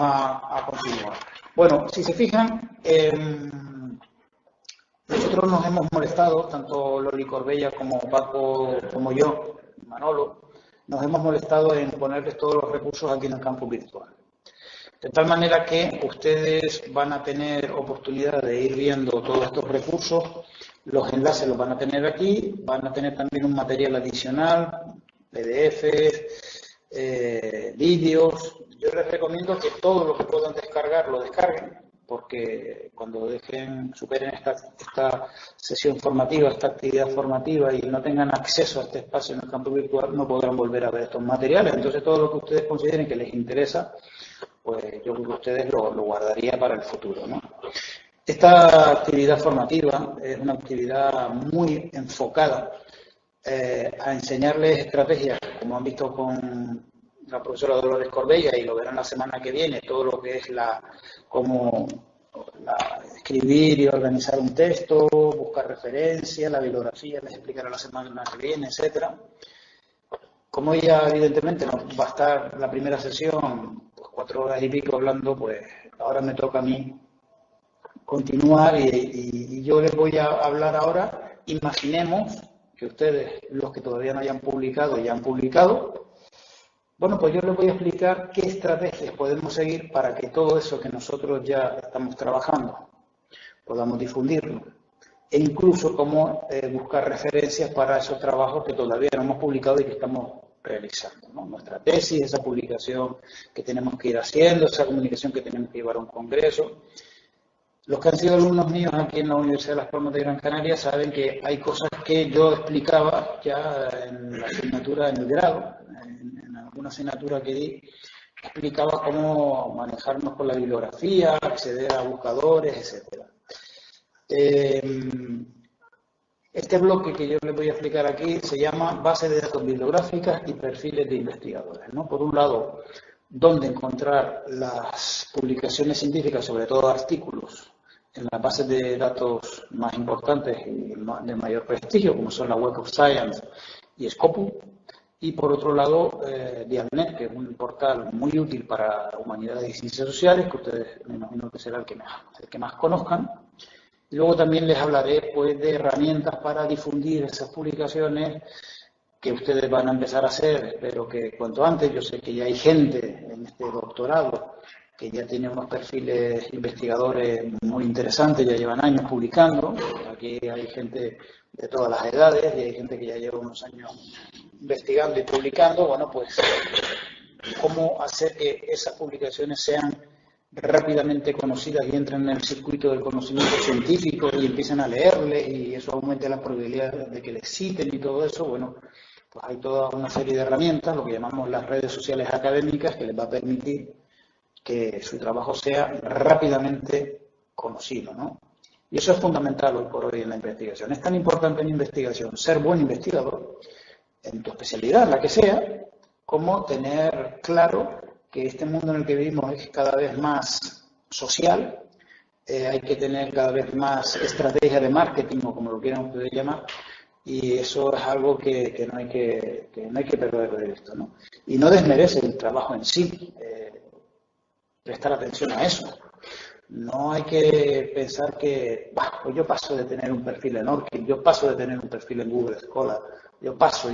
a continuar. Bueno, si se fijan, nosotros nos hemos molestado, tanto Loli Corbella como Paco, como yo, Manolo, nos hemos molestado en ponerles todos los recursos aquí en el campus virtual. De tal manera que ustedes van a tener oportunidad de ir viendo todos estos recursos, los enlaces los van a tener aquí, van a tener también un material adicional, PDFs, vídeos. Yo les recomiendo que todo lo que puedan descargar lo descarguen, porque cuando superen esta sesión formativa, esta actividad formativa y no tengan acceso a este espacio en el campo virtual, no podrán volver a ver estos materiales. Entonces, todo lo que ustedes consideren que les interesa, pues yo creo que ustedes lo guardaría para el futuro, ¿no? Esta actividad formativa es una actividad muy enfocada a enseñarles estrategias, como han visto con la profesora Dolores Corbella, y lo verán la semana que viene, todo lo que es escribir y organizar un texto, buscar referencias, la bibliografía, les explicaré la semana que viene, etcétera. Como ella evidentemente nos va a estar la primera sesión, pues 4 horas y pico hablando, pues ahora me toca a mí continuar y yo les voy a hablar ahora. Imaginemos que ustedes, los que todavía no hayan publicado, ya han publicado. Bueno, pues yo les voy a explicar qué estrategias podemos seguir para que todo eso que nosotros ya estamos trabajando podamos difundirlo. E incluso cómo buscar referencias para esos trabajos que todavía no hemos publicado y que estamos realizando, ¿no? Nuestra tesis, esa publicación que tenemos que ir haciendo, esa comunicación que tenemos que llevar a un congreso. Los que han sido alumnos míos aquí en la Universidad de Las Palmas de Gran Canaria saben que hay cosas que yo explicaba ya en la asignatura, en el grado, en alguna asignatura que di, explicaba cómo manejarnos con la bibliografía, acceder a buscadores, etcétera. Este bloque que yo les voy a explicar aquí se llama Base de datos bibliográficas y perfiles de investigadores, ¿no? Por un lado, dónde encontrar las publicaciones científicas, sobre todo artículos, en las bases de datos más importantes y de mayor prestigio, como son la Web of Science y Scopus. Y por otro lado, Dialnet, que es un portal muy útil para humanidades y ciencias sociales, que ustedes me imagino que será el que más conozcan. Y luego también les hablaré pues, de herramientas para difundir esas publicaciones que ustedes van a empezar a hacer, pero que cuanto antes. Yo sé que ya hay gente en este doctorado que ya tiene unos perfiles investigadores muy interesantes, ya llevan años publicando. Aquí hay gente de todas las edades y hay gente que ya lleva unos años investigando y publicando. Bueno, pues cómo hacer que esas publicaciones sean rápidamente conocidas y entren en el circuito del conocimiento científico y empiecen a leerles y eso aumente la probabilidad de que les citen y todo eso. Bueno, pues hay toda una serie de herramientas, lo que llamamos las redes sociales académicas, que les va a permitir que su trabajo sea rápidamente conocido, ¿no? Y eso es fundamental hoy por hoy en la investigación. Es tan importante en investigación ser buen investigador en tu especialidad, la que sea, como tener claro que este mundo en el que vivimos es cada vez más social. Hay que tener cada vez más estrategia de marketing, o como lo quieran ustedes llamar, y eso es algo que no hay que perder de vista, ¿no? Y no desmerece el trabajo en sí, prestar atención a eso. No hay que pensar que, pues yo paso de tener un perfil en Orchid, yo paso de tener un perfil en Google Scholar, yo paso.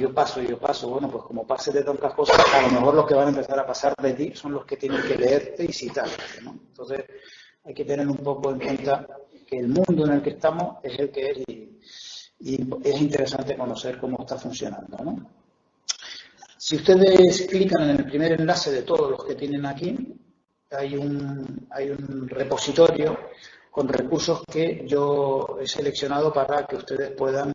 Bueno, pues como pases de tantas cosas, a lo mejor los que van a empezar a pasar de ti son los que tienen que leerte y citarte, ¿no? Entonces, hay que tener un poco en cuenta que el mundo en el que estamos es el que es y es interesante conocer cómo está funcionando, ¿no? Si ustedes clican en el primer enlace de todos los que tienen aquí, hay un repositorio con recursos que yo he seleccionado para que ustedes puedan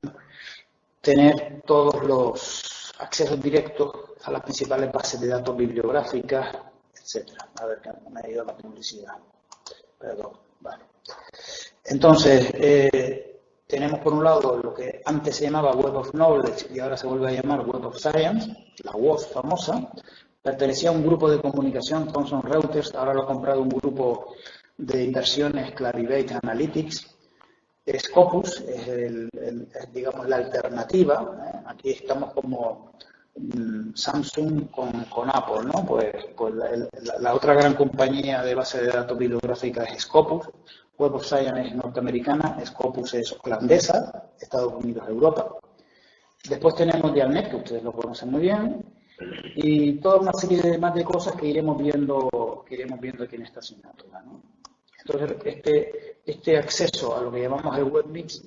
tener todos los accesos directos a las principales bases de datos bibliográficas, etcétera. A ver, que me ha ido la publicidad. Perdón, vale. Entonces, tenemos por un lado lo que antes se llamaba Web of Knowledge y ahora se vuelve a llamar Web of Science, la WOS famosa. Pertenecía a un grupo de comunicación, Thomson Reuters, ahora lo ha comprado un grupo de inversiones, Clarivate Analytics. Scopus es, digamos, la alternativa. Aquí estamos como Samsung con Apple, ¿no? Pues la otra gran compañía de base de datos bibliográfica es Scopus. Web of Science es norteamericana, Scopus es holandesa, Estados Unidos, Europa. Después tenemos Dialnet, que ustedes lo conocen muy bien, y toda una serie de más de cosas que iremos viendo aquí en esta asignatura, ¿no? Entonces, este acceso a lo que llamamos el WebMix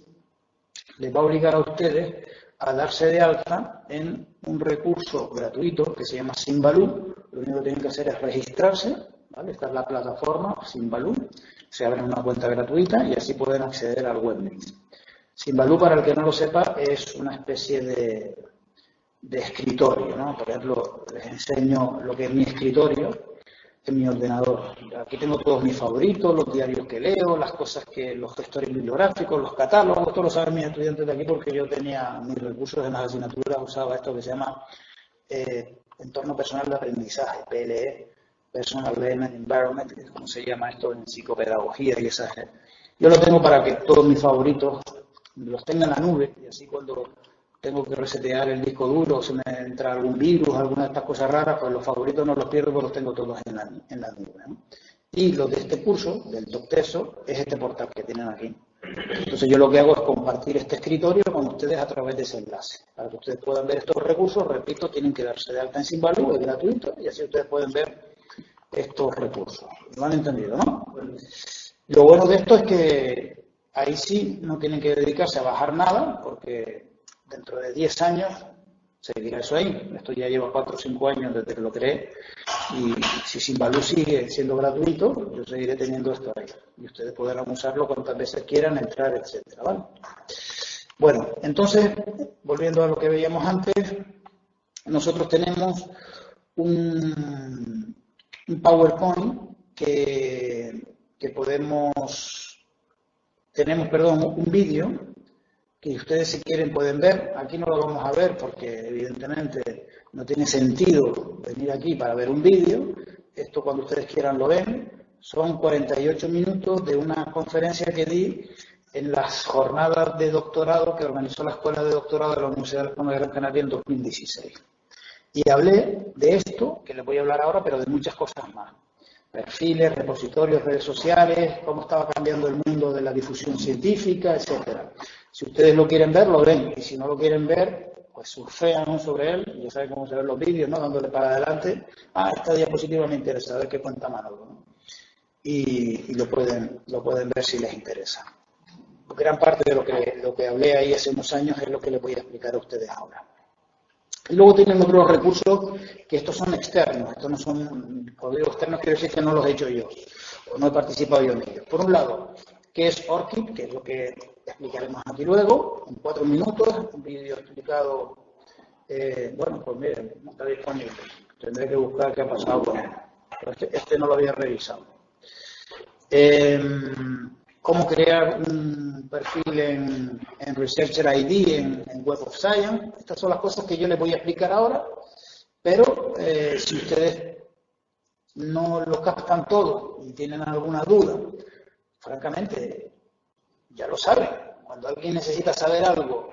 les va a obligar a ustedes a darse de alta en un recurso gratuito que se llama Symbaloo. Lo único que tienen que hacer es registrarse, ¿vale? Esta es la plataforma Symbaloo, se abren una cuenta gratuita y así pueden acceder al WebMix. Symbaloo, para el que no lo sepa, es una especie de escritorio, ¿no? Por ejemplo, les enseño lo que es mi escritorio en mi ordenador. Aquí tengo todos mis favoritos, los diarios que leo, las cosas los gestores bibliográficos, los catálogos. Esto lo saben mis estudiantes de aquí porque yo tenía mis recursos en las asignaturas, usaba esto que se llama Entorno Personal de Aprendizaje, PLE, Personal Learning Environment, que es como se llama esto en psicopedagogía y esas. Yo lo tengo para que todos mis favoritos los tenga en la nube y así cuando tengo que resetear el disco duro, o se me entra algún virus, alguna de estas cosas raras, pues los favoritos no los pierdo porque los tengo todos en la nube, ¿no? Y lo de este curso, del DocTeso, es este portal que tienen aquí. Entonces yo lo que hago es compartir este escritorio con ustedes a través de ese enlace. Para que ustedes puedan ver estos recursos, repito, tienen que darse de alta en Symbaloo, es gratuito, y así ustedes pueden ver estos recursos. ¿Lo han entendido, no? Lo bueno de esto es que ahí sí no tienen que dedicarse a bajar nada, porque dentro de 10 años seguirá eso ahí. Esto ya lleva 4 o 5 años desde que lo creé y si Symbaloo sigue siendo gratuito, yo seguiré teniendo esto ahí. Y ustedes podrán usarlo cuantas veces quieran, entrar, etcétera, ¿vale? Bueno, entonces, volviendo a lo que veíamos antes, nosotros tenemos un PowerPoint tenemos un vídeo que ustedes si quieren pueden ver. Aquí no lo vamos a ver porque evidentemente no tiene sentido venir aquí para ver un vídeo. Esto cuando ustedes quieran lo ven. Son 48 minutos de una conferencia que di en las jornadas de doctorado que organizó la Escuela de Doctorado de la Universidad de la Gran Canaria en 2016. Y hablé de esto, que les voy a hablar ahora, pero de muchas cosas más. Perfiles, repositorios, redes sociales, cómo estaba cambiando el mundo de la difusión científica, etcétera. Si ustedes lo quieren ver, lo ven. Y si no lo quieren ver, pues surfean sobre él. Ya saben cómo se ven los vídeos, ¿no? Dándole para adelante. Esta diapositiva me interesa, a ver qué cuenta Manolo, ¿no? Y lo pueden ver si les interesa. Gran parte de lo que hablé ahí hace unos años es lo que les voy a explicar a ustedes ahora. Y luego tienen otros recursos que estos son externos. Estos no son, cuando digo externos, quiero decir que no los he hecho yo, o no he participado yo en ellos. Por un lado, ¿qué es ORCID? Que es lo que explicaremos aquí luego, en 4 minutos, un vídeo explicado, bueno, pues miren, no está disponible. Tendré que buscar qué ha pasado con él. Pero este no lo había revisado. Cómo crear un perfil en Researcher ID, en Web of Science. Estas son las cosas que yo les voy a explicar ahora, pero si ustedes no lo captan todo y tienen alguna duda, francamente, ya lo saben. Cuando alguien necesita saber algo,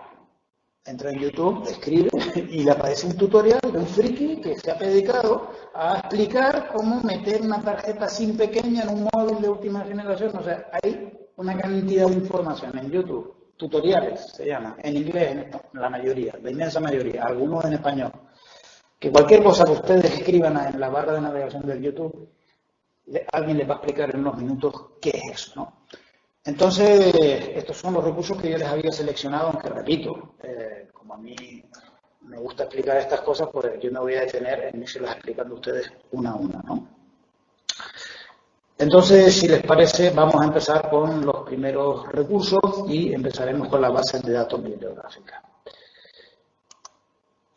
entra en YouTube, escribe y le aparece un tutorial de un friki que se ha dedicado a explicar cómo meter una tarjeta SIM pequeña en un móvil de última generación. O sea, hay una cantidad de información en YouTube, tutoriales se llama, en inglés la mayoría, la inmensa mayoría, algunos en español, que cualquier cosa que ustedes escriban en la barra de navegación del YouTube, alguien les va a explicar en unos minutos qué es eso, ¿no? Entonces, estos son los recursos que yo les había seleccionado, aunque repito, como a mí me gusta explicar estas cosas, pues yo me voy a detener en irse-las explicando a ustedes una a una, ¿no? Entonces, si les parece, vamos a empezar con los primeros recursos y empezaremos con las bases de datos bibliográficas.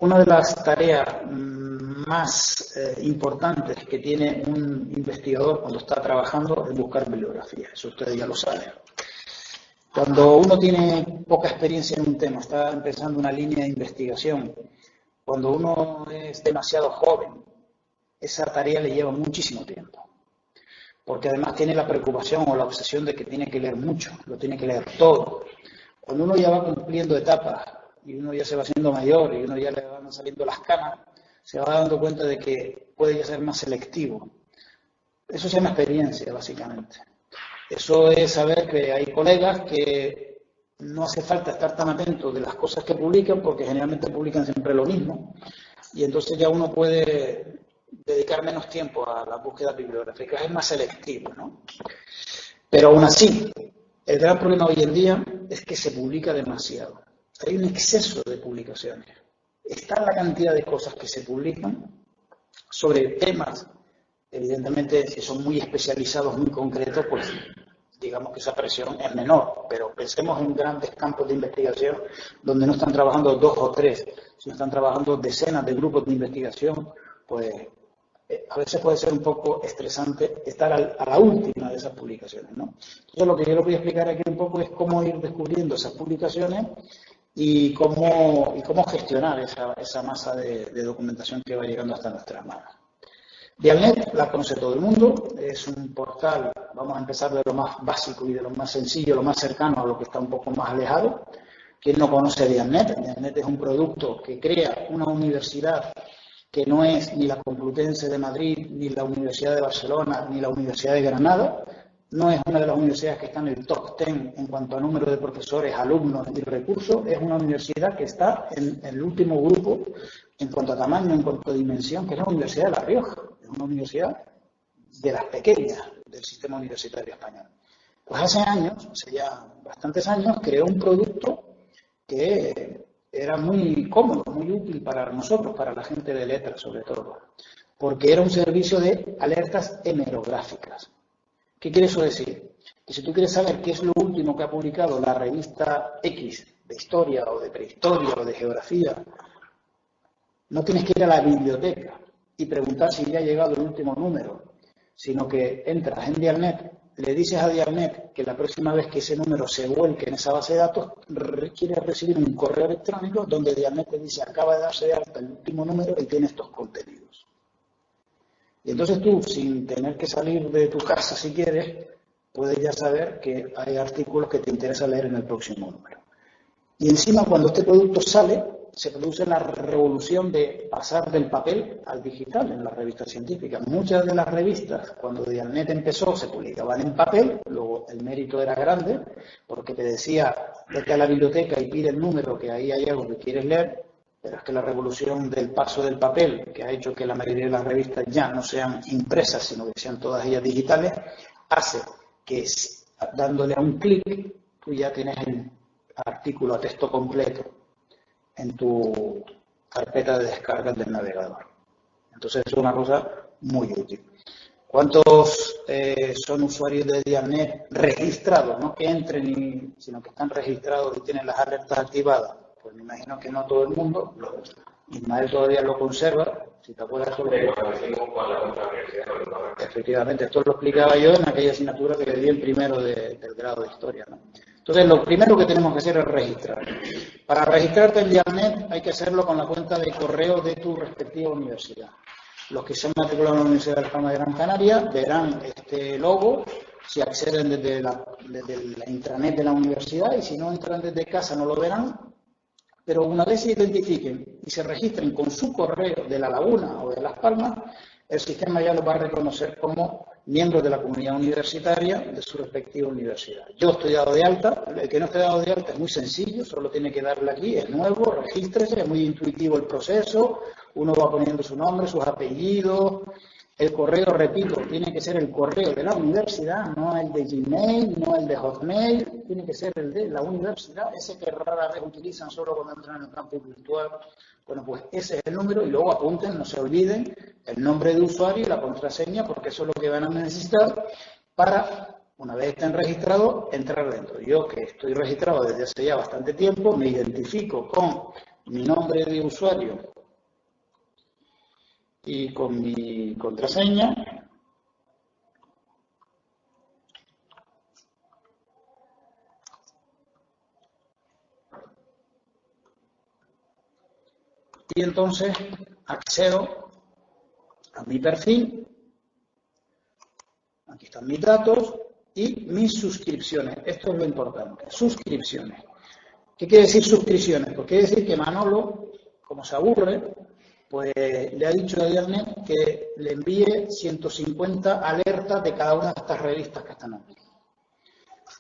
Una de las tareas más importantes que tiene un investigador cuando está trabajando es buscar bibliografía, eso ustedes ya lo saben. Cuando uno tiene poca experiencia en un tema, está empezando una línea de investigación, cuando uno es demasiado joven, esa tarea le lleva muchísimo tiempo. Porque además tiene la preocupación o la obsesión de que tiene que leer mucho, lo tiene que leer todo. Cuando uno ya va cumpliendo etapas y uno ya se va haciendo mayor y uno ya le van van saliendo las canas, se va dando cuenta de que puede ya ser más selectivo. Eso se llama experiencia, básicamente. Eso es saber que hay colegas que no hace falta estar tan atentos de las cosas que publican, porque generalmente publican siempre lo mismo, y entonces ya uno puede dedicar menos tiempo a la búsqueda bibliográfica, es más selectivo, ¿no? Pero aún así, el gran problema hoy en día es que se publica demasiado. Hay un exceso de publicaciones. Está la cantidad de cosas que se publican sobre temas, evidentemente, si son muy especializados, muy concretos, pues digamos que esa presión es menor, pero pensemos en grandes campos de investigación donde no están trabajando 2 o 3, sino están trabajando decenas de grupos de investigación, pues a veces puede ser un poco estresante estar a la última de esas publicaciones, ¿no? Entonces lo que yo les voy a explicar aquí un poco es cómo ir descubriendo esas publicaciones y cómo gestionar esa masa de documentación que va llegando hasta nuestras manos. Dialnet la conoce todo el mundo, es un portal, vamos a empezar de lo más básico y de lo más sencillo, lo más cercano a lo que está un poco más alejado. ¿Quién no conoce Dialnet? Dialnet es un producto que crea una universidad que no es ni la Complutense de Madrid, ni la Universidad de Barcelona, ni la Universidad de Granada. No es una de las universidades que está en el top 10 en cuanto a número de profesores, alumnos y recursos. Es una universidad que está en el último grupo en cuanto a tamaño, en cuanto a dimensión, que es la Universidad de La Rioja. Es una universidad de las pequeñas del sistema universitario español. Pues hace años, hace ya bastantes años, creó un producto que era muy cómodo, muy útil para nosotros, para la gente de letras sobre todo, porque era un servicio de alertas hemerográficas. ¿Qué quiere eso decir? Que si tú quieres saber qué es lo último que ha publicado la revista X de historia o de prehistoria o de geografía, no tienes que ir a la biblioteca y preguntar si ya ha llegado el último número, sino que entras en Dialnet, le dices a Dialnet que la próxima vez que ese número se vuelque en esa base de datos, quieres recibir un correo electrónico donde Dialnet te dice acaba de darse de alta el último número y tiene estos contenidos. Y entonces tú, sin tener que salir de tu casa si quieres, puedes ya saber que hay artículos que te interesa leer en el próximo número. Y encima, cuando este producto sale, se produce la revolución de pasar del papel al digital en las revistas científicas. Muchas de las revistas, cuando Dialnet empezó, se publicaban en papel, luego el mérito era grande, porque te decía, vete a la biblioteca y pide el número, que ahí hay algo que quieres leer, pero es que la revolución del paso del papel, que ha hecho que la mayoría de las revistas ya no sean impresas, sino que sean todas ellas digitales, hace que dándole a un clic, tú ya tienes el artículo a texto completo en tu carpeta de descargas del navegador. Entonces es una cosa muy útil. ¿Cuántos son usuarios de Dialnet registrados? No que entren, sino que están registrados y tienen las alertas activadas. Pues me imagino que no todo el mundo. Ismael todavía lo conserva. Si te acuerdas, efectivamente, esto lo explicaba yo en aquella asignatura que le di en primero del grado de historia, ¿no? Entonces, lo primero que tenemos que hacer es registrar. Para registrarte en Dialnet hay que hacerlo con la cuenta de correo de tu respectiva universidad. Los que se han matriculado en la Universidad de Palma de Gran Canaria verán este logo si acceden desde la intranet de la universidad, y si no entran desde casa no lo verán. Pero una vez se identifiquen y se registren con su correo de La Laguna o de Las Palmas, el sistema ya los va a reconocer como miembros de la comunidad universitaria de su respectiva universidad. Yo estoy dado de alta, el que no esté dado de alta es muy sencillo, solo tiene que darle aquí, es nuevo, regístrese, es muy intuitivo el proceso, uno va poniendo su nombre, sus apellidos. El correo, repito, tiene que ser el correo de la universidad, no el de Gmail, no el de Hotmail, tiene que ser el de la universidad, ese que rara vez utilizan solo cuando entran en el campus virtual. Bueno, pues ese es el número, y luego apunten, no se olviden, el nombre de usuario y la contraseña, porque eso es lo que van a necesitar para, una vez estén registrados, entrar dentro. Yo, que estoy registrado desde hace ya bastante tiempo, me identifico con mi nombre de usuario y con mi contraseña. Y entonces accedo a mi perfil. Aquí están mis datos y mis suscripciones. Esto es lo importante. Suscripciones. ¿Qué quiere decir suscripciones? Pues quiere decir que Manolo, como se aburre, pues le ha dicho a Dialnet que le envíe 150 alertas de cada una de estas revistas que están aquí.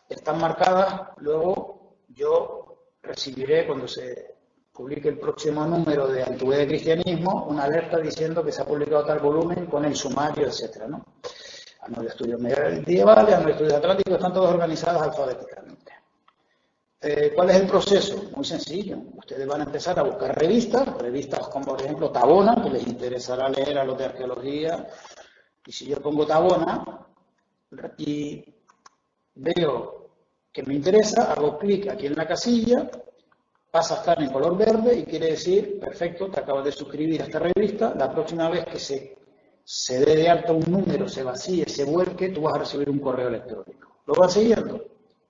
Están marcadas, luego yo recibiré, cuando se publique el próximo número de Antigüedad y Cristianismo, una alerta diciendo que se ha publicado tal volumen con el sumario, etcétera, ¿no? Anual de Estudios Medievales, Anual de Estudios Atlánticos, están todas organizadas alfabéticamente. ¿Cuál es el proceso? Muy sencillo. Ustedes van a empezar a buscar revistas como por ejemplo Tabona, que les interesará leer a los de arqueología. Y si yo pongo Tabona y veo que me interesa, hago clic aquí en la casilla, pasa a estar en color verde y quiere decir, perfecto, te acabas de suscribir a esta revista, la próxima vez que se dé de alta un número, se vacíe, se vuelque, tú vas a recibir un correo electrónico. ¿Lo vas siguiendo?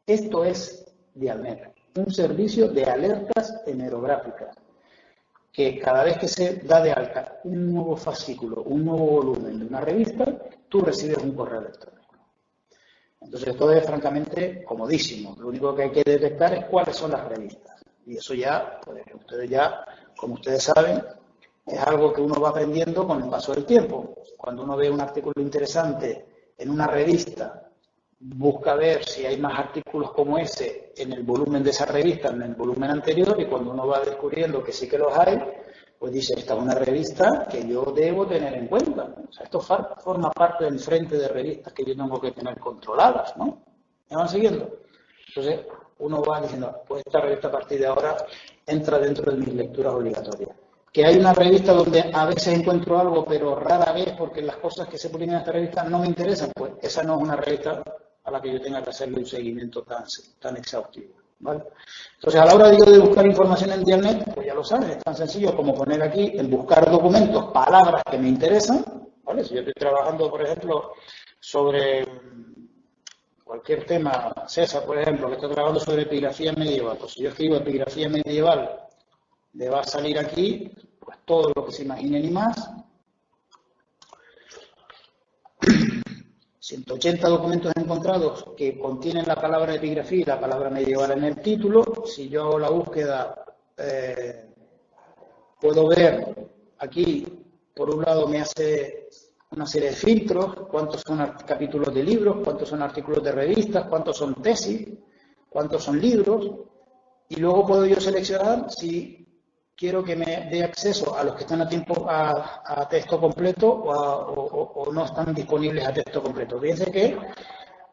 Esto es Dialnet, un servicio de alertas hemerográficas, que cada vez que se da de alta un nuevo fascículo, un nuevo volumen de una revista, tú recibes un correo electrónico. Entonces esto es francamente comodísimo. Lo único que hay que detectar es cuáles son las revistas. Y eso ya, pues ustedes ya, como ustedes saben, es algo que uno va aprendiendo con el paso del tiempo. Cuando uno ve un artículo interesante en una revista, busca ver si hay más artículos como ese en el volumen de esa revista, en el volumen anterior, y cuando uno va descubriendo que sí que los hay, pues dice, esta es una revista que yo debo tener en cuenta. O sea, esto forma parte del frente de revistas que yo tengo que tener controladas, ¿no? ¿Me van siguiendo? Entonces, uno va diciendo, pues esta revista a partir de ahora entra dentro de mis lecturas obligatorias. Que hay una revista donde a veces encuentro algo, pero rara vez, porque las cosas que se publican en esta revista no me interesan, pues esa no es una revista a la que yo tenga que hacerle un seguimiento tan exhaustivo, ¿vale? Entonces, a la hora de buscar información en Dialnet, pues ya lo saben, es tan sencillo como poner aquí en buscar documentos, palabras que me interesan, ¿vale? Si yo estoy trabajando, por ejemplo, sobre cualquier tema, César, por ejemplo, que está trabajando sobre epigrafía medieval, pues si yo escribo epigrafía medieval, le va a salir aquí pues todo lo que se imaginen y más. 180 documentos encontrados que contienen la palabra epigrafía y la palabra medieval en el título. Si yo hago la búsqueda, puedo ver aquí, por un lado me hace una serie de filtros, cuántos son capítulos de libros, cuántos son artículos de revistas, cuántos son tesis, cuántos son libros, y luego puedo yo seleccionar si quiero que me dé acceso a los que están a texto completo o no están disponibles a texto completo. Fíjense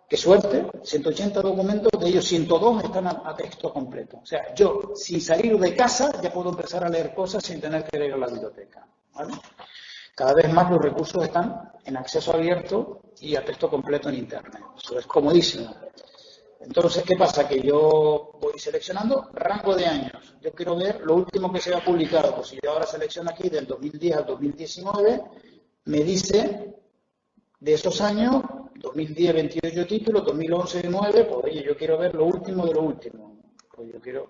que suerte, 180 documentos, de ellos 102 están a texto completo. O sea, yo, sin salir de casa, ya puedo empezar a leer cosas sin tener que ir a la biblioteca, ¿vale? Cada vez más los recursos están en acceso abierto y a texto completo en Internet. Eso es comodísimo. Entonces, ¿qué pasa? Que yo voy seleccionando rango de años. Yo quiero ver lo último que se ha publicado. Pues si yo ahora selecciono aquí del 2010 al 2019, me dice de esos años, 2010 28 títulos, 2011 9, pues oye, yo quiero ver lo último de lo último. Pues yo quiero...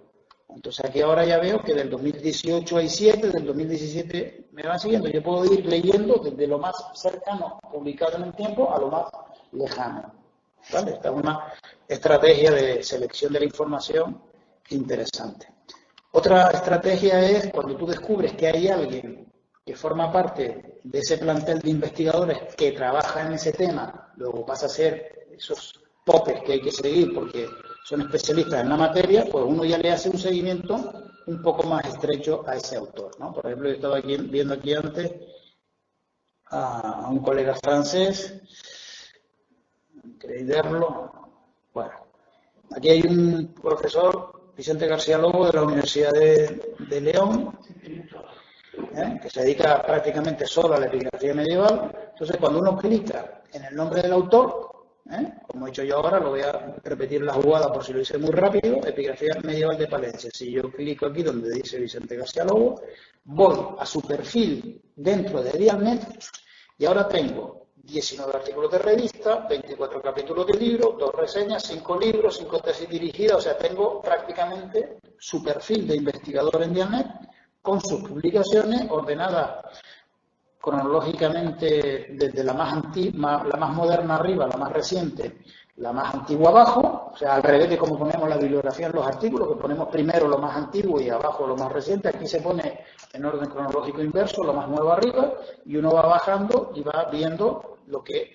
Entonces aquí ahora ya veo que del 2018 hay 7, del 2017 me van siguiendo. Yo puedo ir leyendo desde lo más cercano, publicado en el tiempo, a lo más lejano. ¿Vale? Esta es una estrategia de selección de la información interesante. Otra estrategia es cuando tú descubres que hay alguien que forma parte de ese plantel de investigadores que trabaja en ese tema, luego pasa a ser esos popes que hay que seguir porque son especialistas en la materia, pues uno ya le hace un seguimiento un poco más estrecho a ese autor, ¿no? Por ejemplo, yo estaba aquí, viendo aquí antes a un colega francés, queréis verlo. Bueno, aquí hay un profesor, Vicente García Lobo, de la Universidad de León, que se dedica prácticamente solo a la epigrafía medieval. Entonces, cuando uno clica en el nombre del autor, como he hecho yo ahora, lo voy a repetir la jugada por si lo hice muy rápido, epigrafía medieval de Palencia. Si yo clico aquí donde dice Vicente García Lobo, voy a su perfil dentro de Dialnet y ahora tengo 19 artículos de revista, 24 capítulos de libro, 2 reseñas, 5 libros, 5 tesis dirigidas, o sea, tengo prácticamente su perfil de investigador en Dialnet con sus publicaciones ordenadas cronológicamente desde la más moderna arriba, la más reciente, la más antigua abajo, o sea, al revés de como ponemos la bibliografía en los artículos, que ponemos primero lo más antiguo y abajo lo más reciente. Aquí se pone en orden cronológico inverso, lo más nuevo arriba, y uno va bajando y va viendo lo que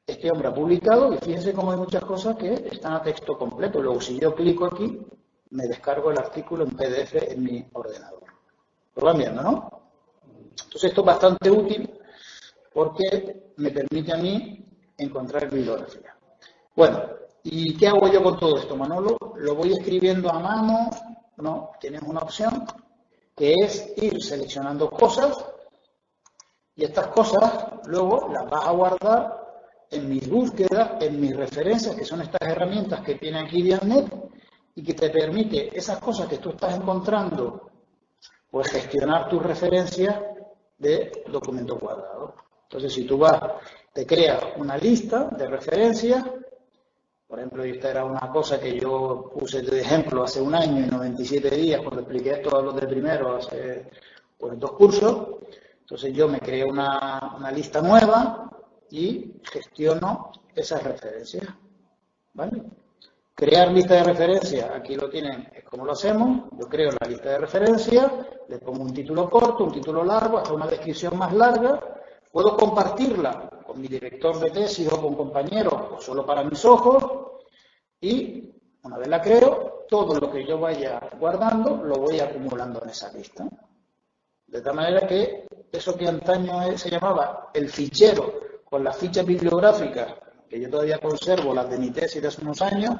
este hombre ha publicado, y fíjense cómo hay muchas cosas que están a texto completo. Luego, si yo clico aquí, me descargo el artículo en PDF en mi ordenador. Lo van viendo, ¿no? Entonces, esto es bastante útil porque me permite a mí encontrar bibliografía. Bueno, ¿y qué hago yo con todo esto, Manolo? ¿Lo voy escribiendo a mano? No, tienes una opción que es ir seleccionando cosas, y estas cosas luego las vas a guardar en mis búsquedas, en mis referencias, que son estas herramientas que tiene aquí Dialnet, y que te permite esas cosas que tú estás encontrando, pues gestionar tus referencias de documentos guardados. Entonces, si tú vas, te creas una lista de referencias. Por ejemplo, esta era una cosa que yo puse de ejemplo hace un año y 97 días, cuando expliqué esto a los de primero, hace pues 2 cursos. Entonces yo me creé una lista nueva y gestiono esas referencias, ¿vale? Crear lista de referencias, aquí lo tienen, es como lo hacemos. Yo creo la lista de referencias, le pongo un título corto, un título largo, hasta una descripción más larga. Puedo compartirla con mi director de tesis o con compañeros, o solo para mis ojos, y una vez la creo, todo lo que yo vaya guardando lo voy acumulando en esa lista. De tal manera que eso que antaño se llamaba el fichero con las fichas bibliográficas, que yo todavía conservo, las de mi tesis de hace unos años,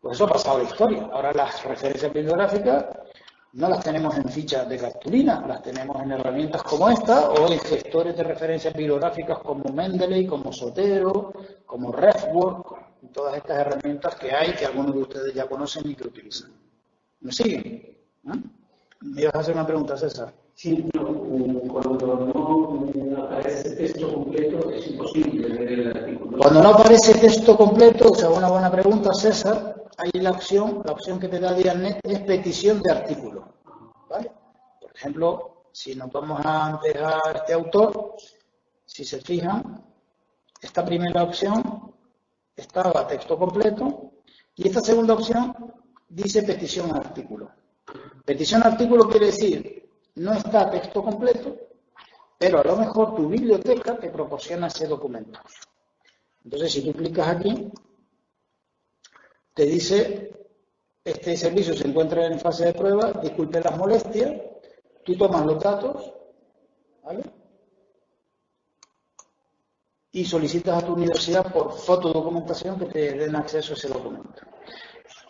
pues eso ha pasado a la historia. Ahora las referencias bibliográficas no las tenemos en fichas de cartulina, las tenemos en herramientas como esta o en gestores de referencias bibliográficas como Mendeley, como Zotero, como RefWorks, todas estas herramientas que hay, que algunos de ustedes ya conocen y que utilizan. ¿Me siguen? ¿Me ibas a hacer una pregunta, César? Sí, cuando no aparece texto completo es imposible leer el artículo. Cuando no aparece texto completo, o sea, una buena pregunta, César, hay la opción que te da Dialnet es petición de artículo, ¿vale? Por ejemplo, si nos vamos antes a este autor, si se fijan, esta primera opción estaba texto completo y esta segunda opción dice petición a artículo. Petición a artículo quiere decir, no está texto completo, pero a lo mejor tu biblioteca te proporciona ese documento. Entonces, si tú clicas aquí, te dice, este servicio se encuentra en fase de prueba, disculpe las molestias, tú tomas los datos, ¿vale? Y solicitas a tu universidad por fotodocumentación que te den acceso a ese documento.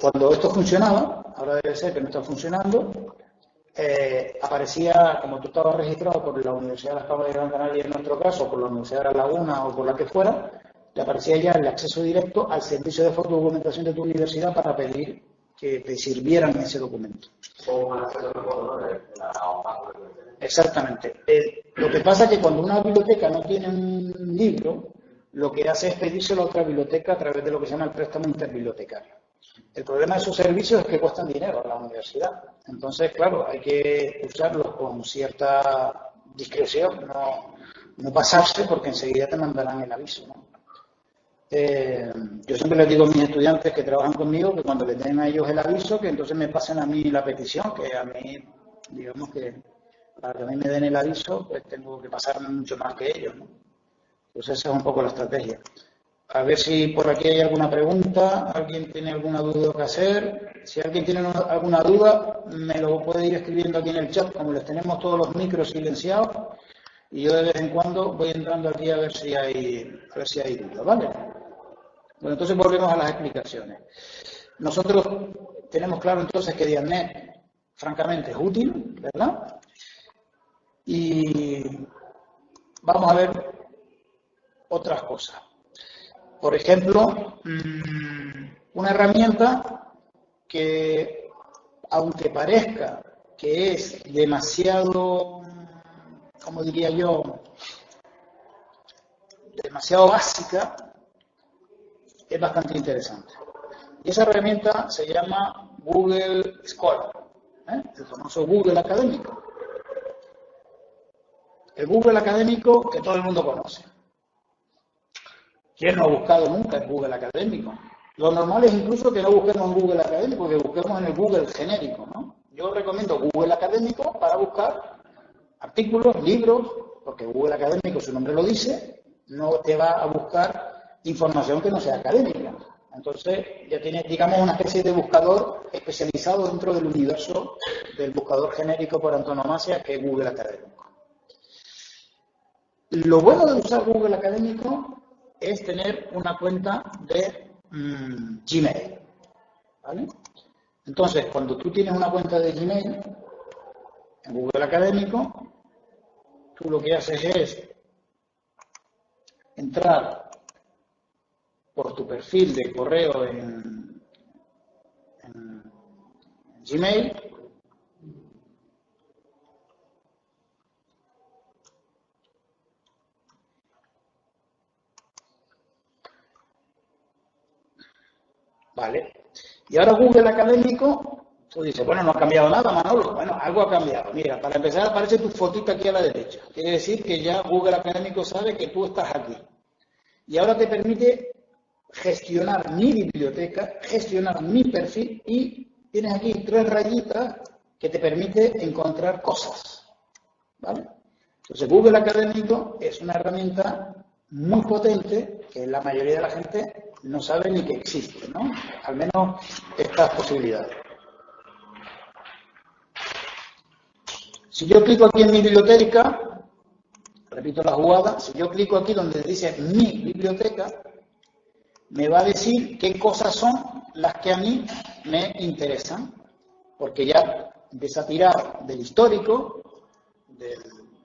Cuando esto funcionaba, ahora debe ser que no está funcionando, aparecía, como tú estabas registrado por la Universidad de las Cabras de Gran Canaria en nuestro caso, por la Universidad de La Laguna o por la que fuera, te aparecía ya el acceso directo al servicio de fotodocumentación de tu universidad para pedir que te sirvieran ese documento. Exactamente. Lo que pasa es que cuando una biblioteca no tiene un libro, lo que hace es pedírselo a otra biblioteca a través de lo que se llama el préstamo interbibliotecario. El problema de esos servicios es que cuestan dinero a la universidad. Entonces, claro, hay que usarlos con cierta discreción, no pasarse porque enseguida te mandarán el aviso, ¿no? Yo siempre les digo a mis estudiantes que trabajan conmigo que cuando les den a ellos el aviso, que entonces me pasen a mí la petición, que a mí, digamos que para que a mí me den el aviso, pues tengo que pasarme mucho más que ellos, ¿no? Pues esa es un poco la estrategia. A ver si por aquí hay alguna pregunta, alguien tiene alguna duda que hacer. Si alguien tiene alguna duda, me lo puede ir escribiendo aquí en el chat, como les tenemos todos los micros silenciados, y yo de vez en cuando voy entrando aquí a ver si hay dudas, ¿vale? Bueno, entonces volvemos a las explicaciones. Nosotros tenemos claro entonces que Dialnet, francamente, es útil, ¿verdad? Y vamos a ver otras cosas. Por ejemplo, una herramienta que, aunque parezca que es demasiado, como diría yo, demasiado básica, es bastante interesante. Y esa herramienta se llama Google Scholar, el famoso Google académico. El Google académico que todo el mundo conoce. ¿Quién no ha buscado nunca en Google académico? Lo normal es incluso que no busquemos en Google académico, que busquemos en el Google genérico, ¿no? Yo recomiendo Google académico para buscar artículos, libros, porque Google Académico, su nombre lo dice, no te va a buscar información que no sea académica. Entonces ya tienes, digamos, una especie de buscador especializado dentro del universo del buscador genérico por antonomasia que es Google Académico. Lo bueno de usar Google Académico es tener una cuenta de Gmail, ¿vale? Entonces, cuando tú tienes una cuenta de Gmail en Google Académico, tú lo que haces es entrar por tu perfil de correo en Gmail, ¿vale? Y ahora Google Académico, tú dices, bueno, no ha cambiado nada, Manolo. Bueno, algo ha cambiado. Mira, para empezar aparece tu fotito aquí a la derecha. Quiere decir que ya Google Académico sabe que tú estás aquí. Y ahora te permite gestionar mi biblioteca, gestionar mi perfil y tienes aquí 3 rayitas que te permite encontrar cosas, ¿vale? Entonces Google Académico es una herramienta muy potente que la mayoría de la gente no sabe ni que existe, ¿no? Al menos estas posibilidades. Si yo clico aquí en mi biblioteca, repito la jugada, si yo clico aquí donde dice mi biblioteca, me va a decir qué cosas son las que a mí me interesan, porque ya empieza a tirar del histórico,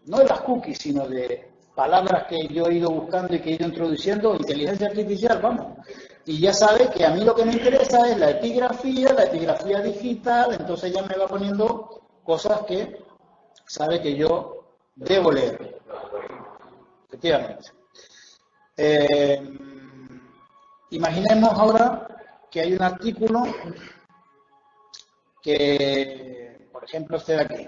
no de las cookies, sino de palabras que yo he ido buscando y que he ido introduciendo, inteligencia artificial, vamos, y ya sabe que a mí lo que me interesa es la epigrafía digital, entonces ya me va poniendo cosas que sabe que yo debo leer, efectivamente. Imaginemos ahora que hay un artículo que, por ejemplo, este de aquí.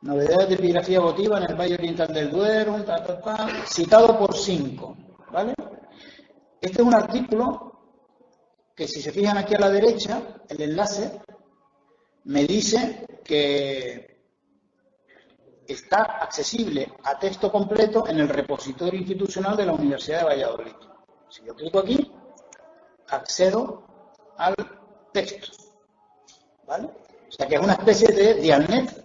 Novedades de epigrafía votiva en el Valle Oriental del Duero, citado por 5, ¿vale? Este es un artículo que, si se fijan aquí a la derecha, el enlace me dice que está accesible a texto completo en el repositorio institucional de la Universidad de Valladolid. Si yo clico aquí, accedo al texto, ¿vale? O sea que es una especie de Dialnet,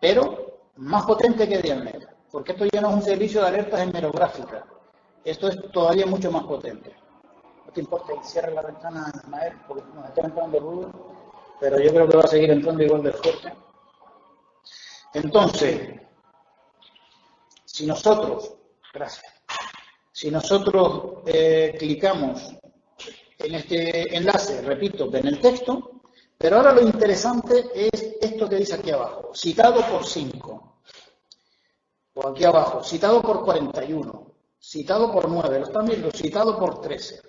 pero más potente que Dialnet, porque esto ya no es un servicio de alertas hemerográficas, esto es todavía mucho más potente. No te importa que cierre la ventana, Ismael, porque nos está entrando ruido, pero yo creo que va a seguir entrando igual de fuerte. Entonces, si nosotros clicamos en este enlace, repito, ven el texto, pero ahora lo interesante es esto que dice aquí abajo, citado por 5, o aquí abajo, citado por 41, citado por 9, lo están viendo, citado por 13.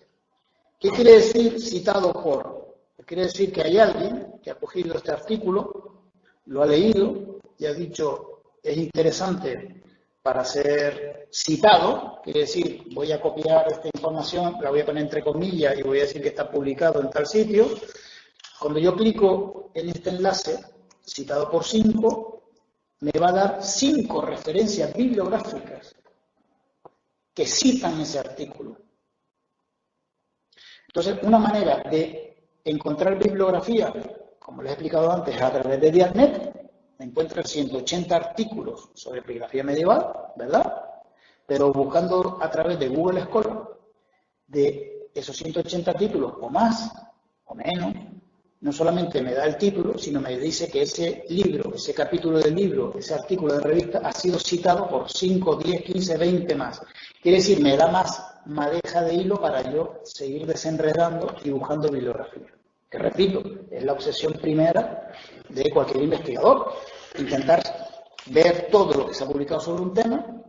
¿Qué quiere decir citado por? Quiere decir que hay alguien que ha cogido este artículo, lo ha leído y ha dicho, es interesante para ser citado, quiere decir, voy a copiar esta información, la voy a poner entre comillas y voy a decir que está publicado en tal sitio. Cuando yo clico en este enlace, citado por 5, me va a dar 5 referencias bibliográficas que citan ese artículo. Entonces, una manera de encontrar bibliografía, como les he explicado antes, a través de Dialnet, me encuentro 180 artículos sobre epigrafía medieval, ¿verdad? Pero buscando a través de Google Scholar, de esos 180 títulos o más o menos, no solamente me da el título, sino me dice que ese libro, ese capítulo del libro, ese artículo de revista ha sido citado por 5, 10, 15, 20 más. Quiere decir, me da más madeja de hilo para yo seguir desenredando y buscando bibliografía. Que repito, es la obsesión primera de cualquier investigador, intentar ver todo lo que se ha publicado sobre un tema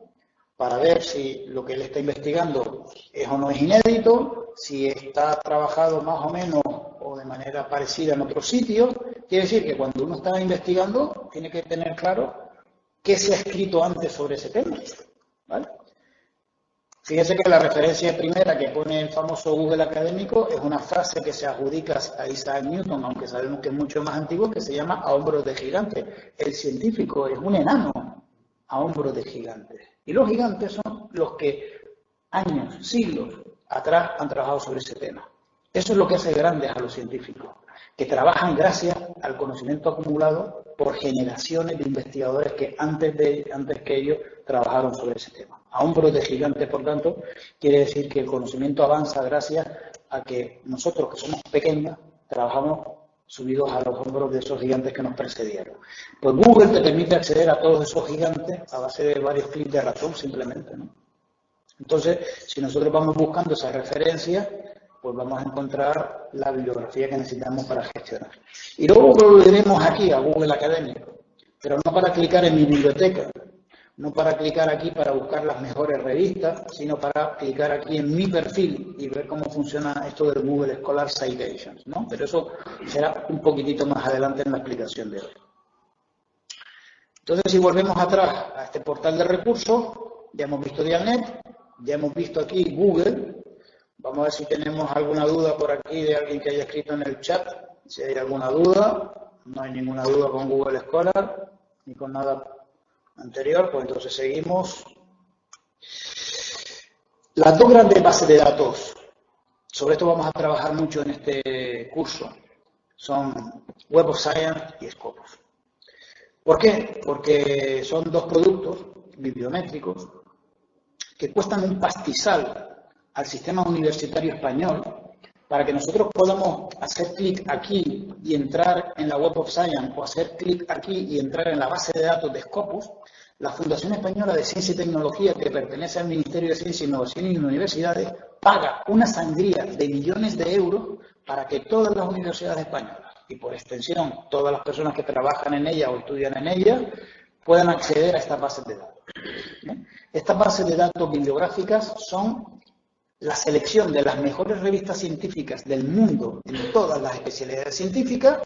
para ver si lo que él está investigando es o no es inédito, si está trabajado más o menos o de manera parecida en otros sitios. Quiere decir que cuando uno está investigando tiene que tener claro qué se ha escrito antes sobre ese tema, ¿vale? Fíjese que la referencia primera que pone el famoso Google académico es una frase que se adjudica a Isaac Newton, aunque sabemos que es mucho más antiguo, que se llama a hombros de gigante. El científico es un enano a hombros de gigante. Y los gigantes son los que años, siglos atrás han trabajado sobre ese tema. Eso es lo que hace grandes a los científicos, que trabajan gracias al conocimiento acumulado por generaciones de investigadores que antes que ellos trabajaron sobre ese tema. A hombros de gigantes, por tanto, quiere decir que el conocimiento avanza gracias a que nosotros, que somos pequeños, trabajamos subidos a los hombros de esos gigantes que nos precedieron. Pues Google te permite acceder a todos esos gigantes a base de varios clics de ratón simplemente, ¿no? Entonces, si nosotros vamos buscando esa referencia, pues vamos a encontrar la bibliografía que necesitamos para gestionar. Y luego volveremos aquí a Google Académico, pero no para clicar en mi biblioteca, no para clicar aquí para buscar las mejores revistas, sino para clicar aquí en mi perfil y ver cómo funciona esto del Google Scholar Citations, ¿no? Pero eso será un poquitito más adelante en la explicación de hoy. Entonces, si volvemos atrás a este portal de recursos, ya hemos visto Dialnet, ya hemos visto aquí Google. Vamos a ver si tenemos alguna duda por aquí de alguien que haya escrito en el chat. Si hay alguna duda, no hay ninguna duda con Google Scholar, ni con nada anterior, pues entonces seguimos. Las dos grandes bases de datos, sobre esto vamos a trabajar mucho en este curso, son Web of Science y Scopus. ¿Por qué? Porque son dos productos bibliométricos que cuestan un pastizal al sistema universitario español para que nosotros podamos hacer clic aquí y entrar en la Web of Science o hacer clic aquí y entrar en la base de datos de Scopus. La Fundación Española de Ciencia y Tecnología, que pertenece al Ministerio de Ciencia, Innovación y Universidades, paga una sangría de millones de euros para que todas las universidades españolas, y por extensión todas las personas que trabajan en ella o estudian en ella, puedan acceder a estas bases de datos. ¿Bien? Estas bases de datos bibliográficas son la selección de las mejores revistas científicas del mundo en todas las especialidades científicas.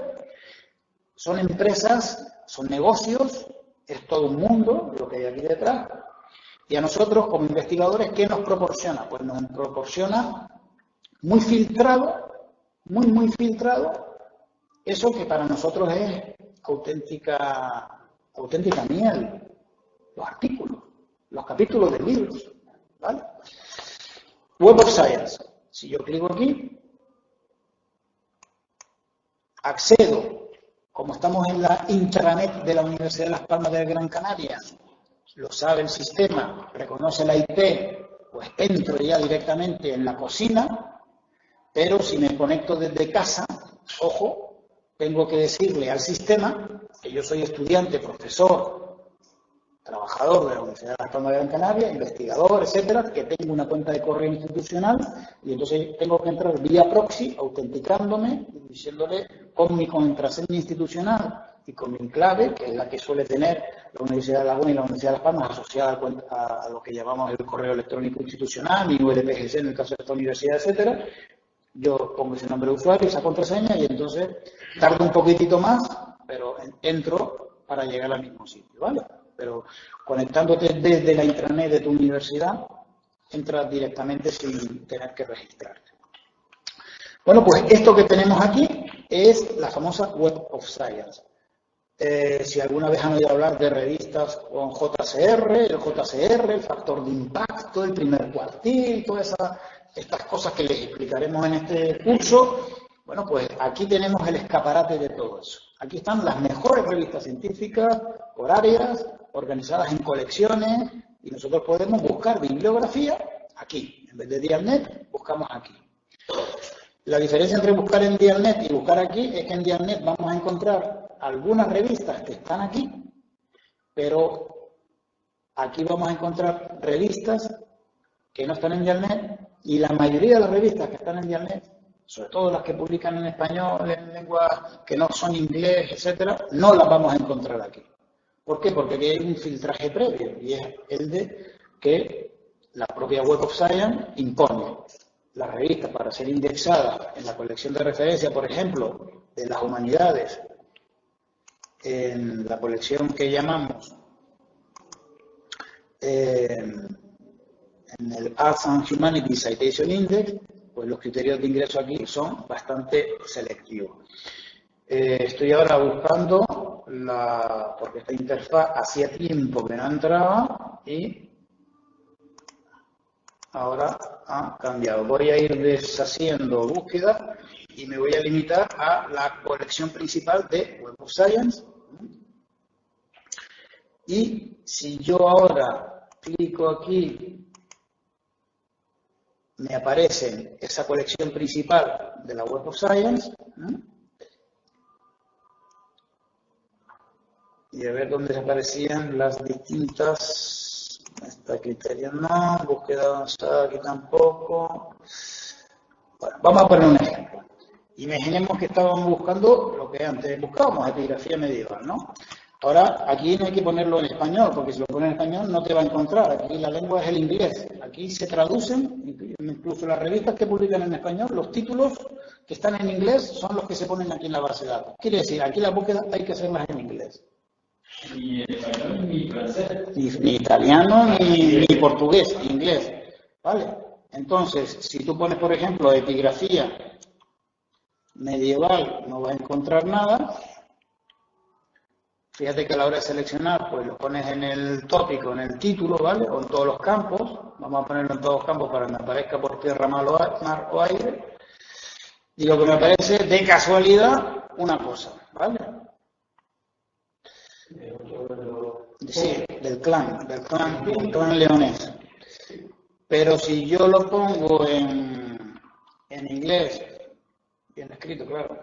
Son empresas, son negocios, es todo un mundo lo que hay aquí detrás. Y a nosotros, como investigadores, ¿qué nos proporciona? Pues nos proporciona muy filtrado, muy filtrado, eso que para nosotros es auténtica miel, los artículos, los capítulos de libros, ¿vale? Web of Science. Si yo clico aquí, accedo, como estamos en la intranet de la Universidad de Las Palmas de Gran Canaria, lo sabe el sistema, reconoce la IP, pues entro ya directamente en la cocina, pero si me conecto desde casa, ojo, tengo que decirle al sistema que yo soy estudiante, profesor, trabajador de la Universidad de Las Palmas de Gran Canaria, investigador, etcétera, que tengo una cuenta de correo institucional y entonces tengo que entrar vía proxy, autenticándome, diciéndole con mi contraseña institucional y con mi clave, que es la que suele tener la Universidad de Laguna y la Universidad de Las Palmas asociada a lo que llamamos el correo electrónico institucional, mi ULPGC en el caso de esta universidad, etcétera. Yo pongo ese nombre de usuario, esa contraseña y entonces tardo un poquitito más, pero entro para llegar al mismo sitio, ¿vale? Pero conectándote desde la intranet de tu universidad, entras directamente sin tener que registrarte. Bueno, pues esto que tenemos aquí es la famosa Web of Science. Si alguna vez han oído hablar de revistas con JCR, el factor de impacto, el primer cuartil, todas estas cosas que les explicaremos en este curso, bueno, pues aquí tenemos el escaparate de todo eso. Aquí están las mejores revistas científicas por áreas, organizadas en colecciones, y nosotros podemos buscar bibliografía aquí. En vez de Dialnet, buscamos aquí. La diferencia entre buscar en Dialnet y buscar aquí es que en Dialnet vamos a encontrar algunas revistas que están aquí, pero aquí vamos a encontrar revistas que no están en Dialnet, y la mayoría de las revistas que están en Dialnet, sobre todo las que publican en español, en lenguas que no son inglés, etcétera, no las vamos a encontrar aquí. ¿Por qué? Porque aquí hay un filtraje previo, y es el de que la propia Web of Science impone las revistas para ser indexadas en la colección de referencia, por ejemplo, de las humanidades, en la colección que llamamos, en en el Arts and Humanities Citation Index, pues los criterios de ingreso aquí son bastante selectivos. Estoy ahora buscando porque esta interfaz hacía tiempo que no entraba y ahora ha cambiado. Voy a ir deshaciendo búsqueda y me voy a limitar a la colección principal de Web of Science. Y si yo ahora clico aquí, me aparece esa colección principal de la Web of Science. Y a ver dónde aparecían las distintas. Esta criterio no, búsqueda avanzada aquí tampoco. Bueno, vamos a poner un ejemplo. Imaginemos que estábamos buscando lo que antes buscábamos, epigrafía medieval, ¿no? Ahora, aquí no hay que ponerlo en español, porque si lo pones en español no te va a encontrar. Aquí la lengua es el inglés. Aquí se traducen, incluso las revistas que publican en español, los títulos que están en inglés son los que se ponen aquí en la base de datos. Quiere decir, aquí las búsquedas hay que hacerlas en inglés. Ni español ni francés. Ni italiano, ni portugués, inglés. ¿Vale? Entonces, si tú pones, por ejemplo, epigrafía medieval, no vas a encontrar nada. Fíjate que a la hora de seleccionar, pues lo pones en el tópico, en el título, ¿vale? O en todos los campos. Vamos a ponerlo en todos los campos para que me aparezca por tierra, mar o aire. Y lo que me aparece de casualidad, una cosa, ¿vale? Sí, del clan leonés. Pero si yo lo pongo en inglés, bien escrito, claro.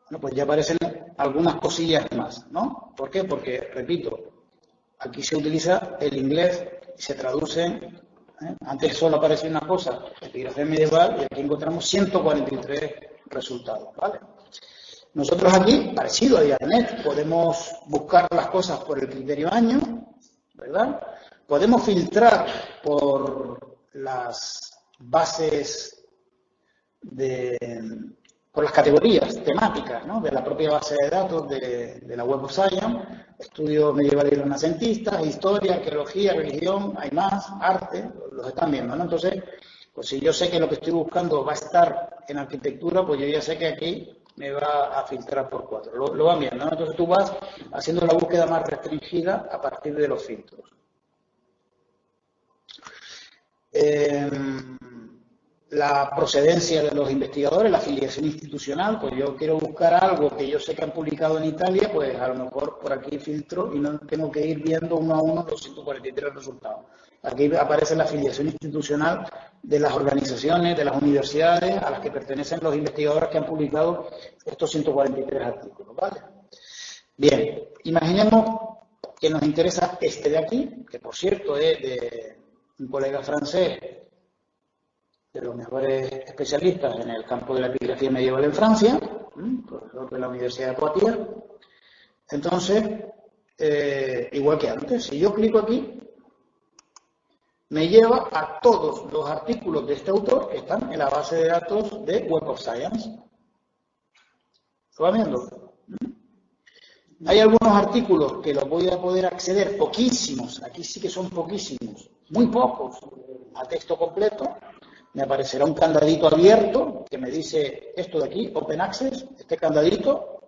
Bueno, pues ya aparecen algunas cosillas más, ¿no? ¿Por qué? Porque, repito, aquí se utiliza el inglés y se traduce. Antes solo aparecía una cosa, epigrafía medieval, y aquí encontramos 143 resultados, ¿vale? Nosotros aquí, parecido a Dianet, podemos buscar las cosas por el criterio año, ¿verdad? Podemos filtrar por las bases por las categorías temáticas, ¿no? De la propia base de datos de la Web of Science, estudios medievales y renacentistas, historia, arqueología, religión, hay más, arte, los están viendo, ¿no? Entonces, pues si yo sé que lo que estoy buscando va a estar en arquitectura, pues yo ya sé que aquí me va a filtrar por 4. Lo van viendo, ¿no? Entonces tú vas haciendo la búsqueda más restringida a partir de los filtros. La procedencia de los investigadores, la afiliación institucional, pues yo quiero buscar algo que yo sé que han publicado en Italia, pues a lo mejor por aquí filtro y no tengo que ir viendo uno a uno los 143 resultados. Aquí aparece la afiliación institucional de las organizaciones, de las universidades a las que pertenecen los investigadores que han publicado estos 143 artículos, ¿vale? Bien, imaginemos que nos interesa este de aquí, que por cierto es de un colega francés, de los mejores especialistas en el campo de la epigrafía medieval en Francia, profesor de la Universidad de Poitiers. Entonces, igual que antes, si yo clico aquí, me lleva a todos los artículos de este autor que están en la base de datos de Web of Science. ¿Lo va viendo? Hay algunos artículos que los voy a poder acceder, poquísimos, aquí sí que son poquísimos, muy pocos, a texto completo. Me aparecerá un candadito abierto que me dice esto de aquí, Open Access, este candadito.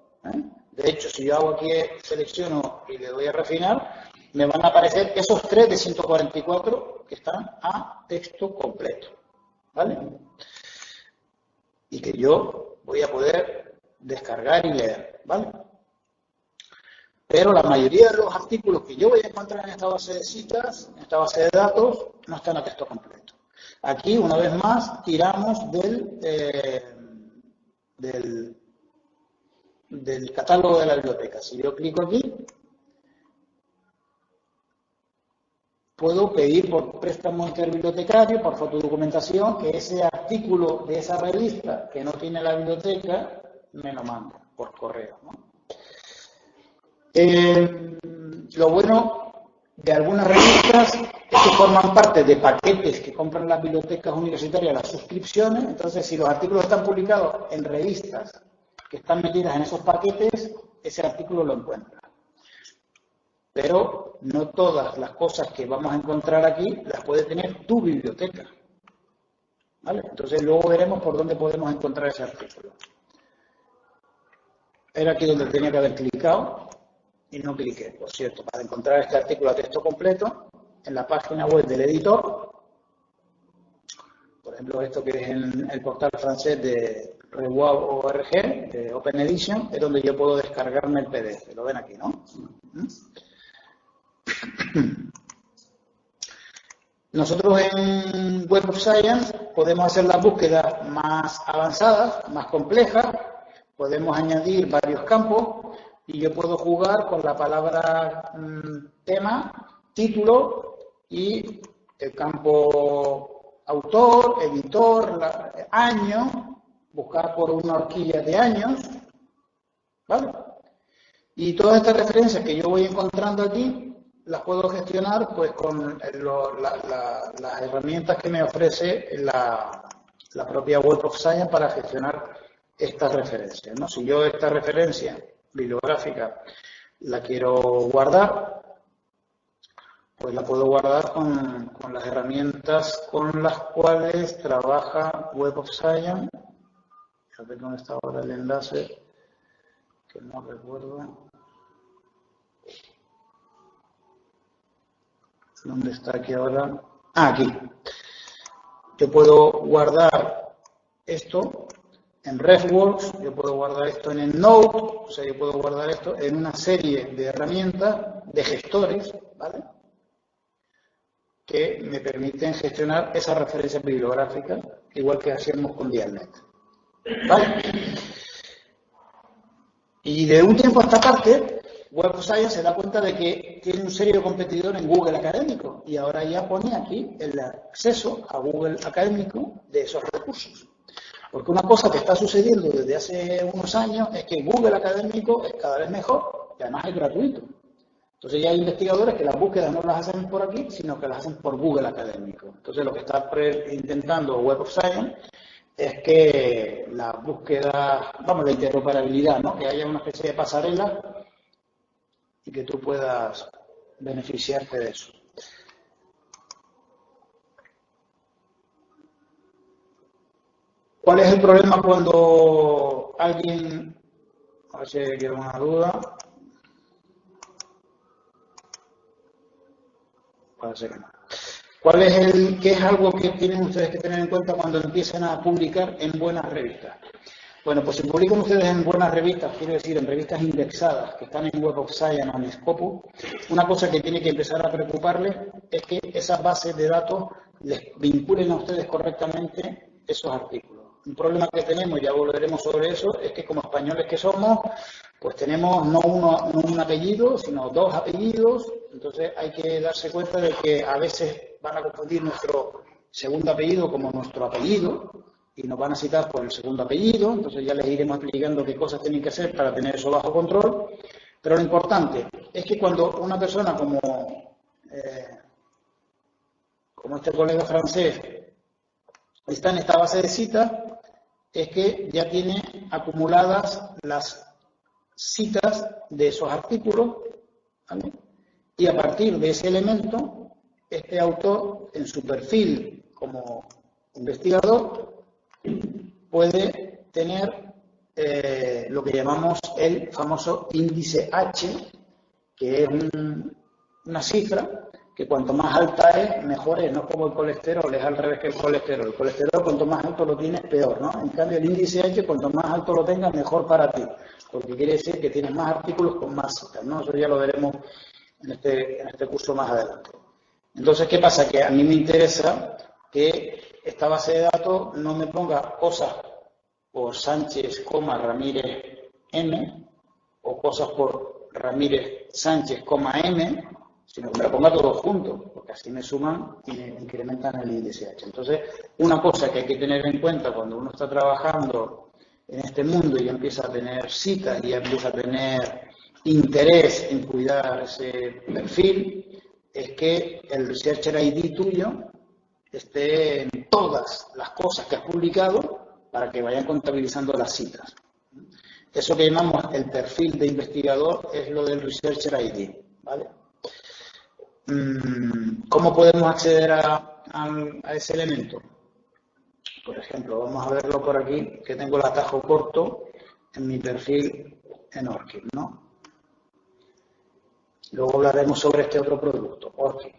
De hecho, si yo hago aquí, selecciono y le doy a refinar, me van a aparecer esos 3 de 144 que están a texto completo, ¿vale? Y que yo voy a poder descargar y leer, ¿vale? Pero la mayoría de los artículos que yo voy a encontrar en esta base de citas, en esta base de datos, no están a texto completo. Aquí, una vez más, tiramos del catálogo de la biblioteca. Si yo clico aquí, puedo pedir por préstamo interbibliotecario, por fotodocumentación, que ese artículo de esa revista que no tiene la biblioteca me lo manda por correo, ¿no? Lo bueno de algunas revistas que forman parte de paquetes que compran las bibliotecas universitarias, las suscripciones. Entonces, si los artículos están publicados en revistas que están metidas en esos paquetes, ese artículo lo encuentra. Pero no todas las cosas que vamos a encontrar aquí las puede tener tu biblioteca, ¿vale? Entonces, luego veremos por dónde podemos encontrar ese artículo. Era aquí donde tenía que haber clicado y no cliqué, por cierto, para encontrar este artículo a texto completo en la página web del editor. Por ejemplo, esto que es en el portal francés de Rewab.org, de Open Edition, es donde yo puedo descargarme el PDF. Lo ven aquí, ¿no? Nosotros en Web of Science podemos hacer las búsquedas más avanzadas, más complejas, podemos añadir varios campos y yo puedo jugar con la palabra tema, título y el campo autor, editor, año, buscar por una horquilla de años, ¿vale? Y todas estas referencias que yo voy encontrando aquí las puedo gestionar pues con las herramientas que me ofrece la propia Web of Science para gestionar estas referencias, ¿no? Si yo esta referencia bibliográfica la quiero guardar, pues la puedo guardar con las herramientas con las cuales trabaja Web of Science. A ver dónde está ahora el enlace, que no recuerdo. ¿Dónde está aquí ahora? Ah, aquí. Yo puedo guardar esto en RefWorks, yo puedo guardar esto en EndNote, o sea, yo puedo guardar esto en una serie de herramientas, de gestores, ¿vale?, que me permiten gestionar esas referencias bibliográficas, igual que hacíamos con Dialnet, ¿vale? Y de un tiempo a esta parte, Web of Science se da cuenta de que tiene un serio competidor en Google Académico, y ahora ya pone aquí el acceso a Google Académico de esos recursos. Porque una cosa que está sucediendo desde hace unos años es que Google Académico es cada vez mejor y además es gratuito. Entonces ya hay investigadores que las búsquedas no las hacen por aquí, sino que las hacen por Google Académico. Entonces lo que está intentando Web of Science es que la búsqueda, vamos, la interoperabilidad, ¿no?, que haya una especie de pasarela y que tú puedas beneficiarte de eso. ¿Cuál es el problema cuando alguien, a ver si quiero una duda? Parece que no. ¿Qué es algo que tienen ustedes que tener en cuenta cuando empiezan a publicar en buenas revistas? Bueno, pues si publican ustedes en buenas revistas, quiero decir, en revistas indexadas, que están en Web of Science o en Scopus, una cosa que tiene que empezar a preocuparles es que esas bases de datos les vinculen a ustedes correctamente esos artículos. Un problema que tenemos, ya volveremos sobre eso, es que como españoles que somos, pues tenemos no un apellido, sino dos apellidos. Entonces hay que darse cuenta de que a veces van a confundir nuestro segundo apellido como nuestro apellido y nos van a citar por el segundo apellido. Entonces ya les iremos explicando qué cosas tienen que hacer para tener eso bajo control. Pero lo importante es que cuando una persona como este colega francés está en esta base de citas, es que ya tiene acumuladas las citas de esos artículos, ¿vale? Y a partir de ese elemento, este autor, en su perfil como investigador, puede tener lo que llamamos el famoso índice H, que es una cifra que cuanto más alta es, mejor es. No como el colesterol, es al revés que el colesterol. El colesterol, cuanto más alto lo tienes, peor, ¿no? En cambio, el índice H, cuanto más alto lo tengas, mejor para ti, porque quiere decir que tienes más artículos con más citas, ¿no? Eso ya lo veremos en este curso más adelante. Entonces, ¿qué pasa? Que a mí me interesa que esta base de datos no me ponga cosas por Sánchez, Ramírez, M, o cosas por Ramírez, Sánchez, M, sino que me lo ponga todo junto, porque así me suman y me incrementan el índice H. Entonces, una cosa que hay que tener en cuenta cuando uno está trabajando en este mundo y empieza a tener citas y empieza a tener interés en cuidar ese perfil, es que el Researcher ID tuyo esté en todas las cosas que has publicado para que vayan contabilizando las citas. Eso que llamamos el perfil de investigador es lo del Researcher ID, ¿vale? ¿Cómo podemos acceder a ese elemento? Por ejemplo, vamos a verlo por aquí, que tengo el atajo corto en mi perfil en ORCID, ¿no? Luego hablaremos sobre este otro producto, ORCID.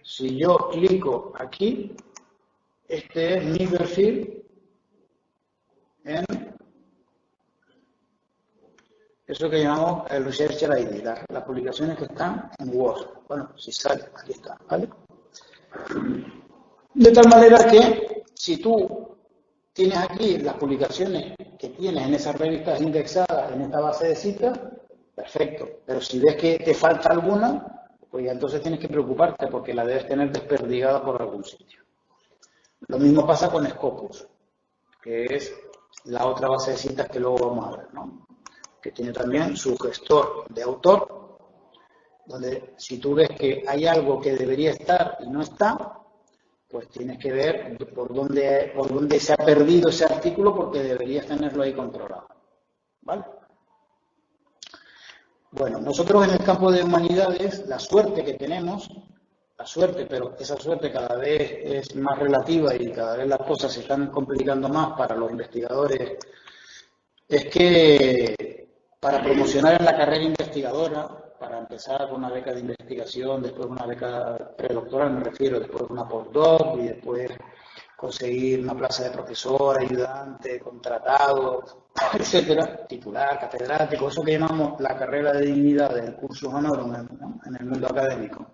Si yo clico aquí, este es mi perfil en eso que llamamos el Researcher ID, las publicaciones que están en Word. Bueno, si sale, aquí está, ¿vale? De tal manera que si tú tienes aquí las publicaciones que tienes en esas revistas indexadas en esta base de citas, perfecto. Pero si ves que te falta alguna, pues ya entonces tienes que preocuparte porque la debes tener desperdigada por algún sitio. Lo mismo pasa con Scopus, que es la otra base de citas que luego vamos a ver, ¿no? Que tiene también su gestor de autor, donde si tú ves que hay algo que debería estar y no está, pues tienes que ver por dónde se ha perdido ese artículo porque deberías tenerlo ahí controlado, ¿vale? Bueno, nosotros en el campo de humanidades, la suerte que tenemos, pero esa suerte cada vez es más relativa y cada vez las cosas se están complicando más para los investigadores, es que para promocionar en la carrera investigadora, para empezar con una beca de investigación, después una beca predoctoral, me refiero, después una postdoc y después conseguir una plaza de profesor, ayudante, contratado, etcétera, titular, catedrático, eso que llamamos la carrera de dignidad del cursus honorum, ¿no?, en el mundo académico.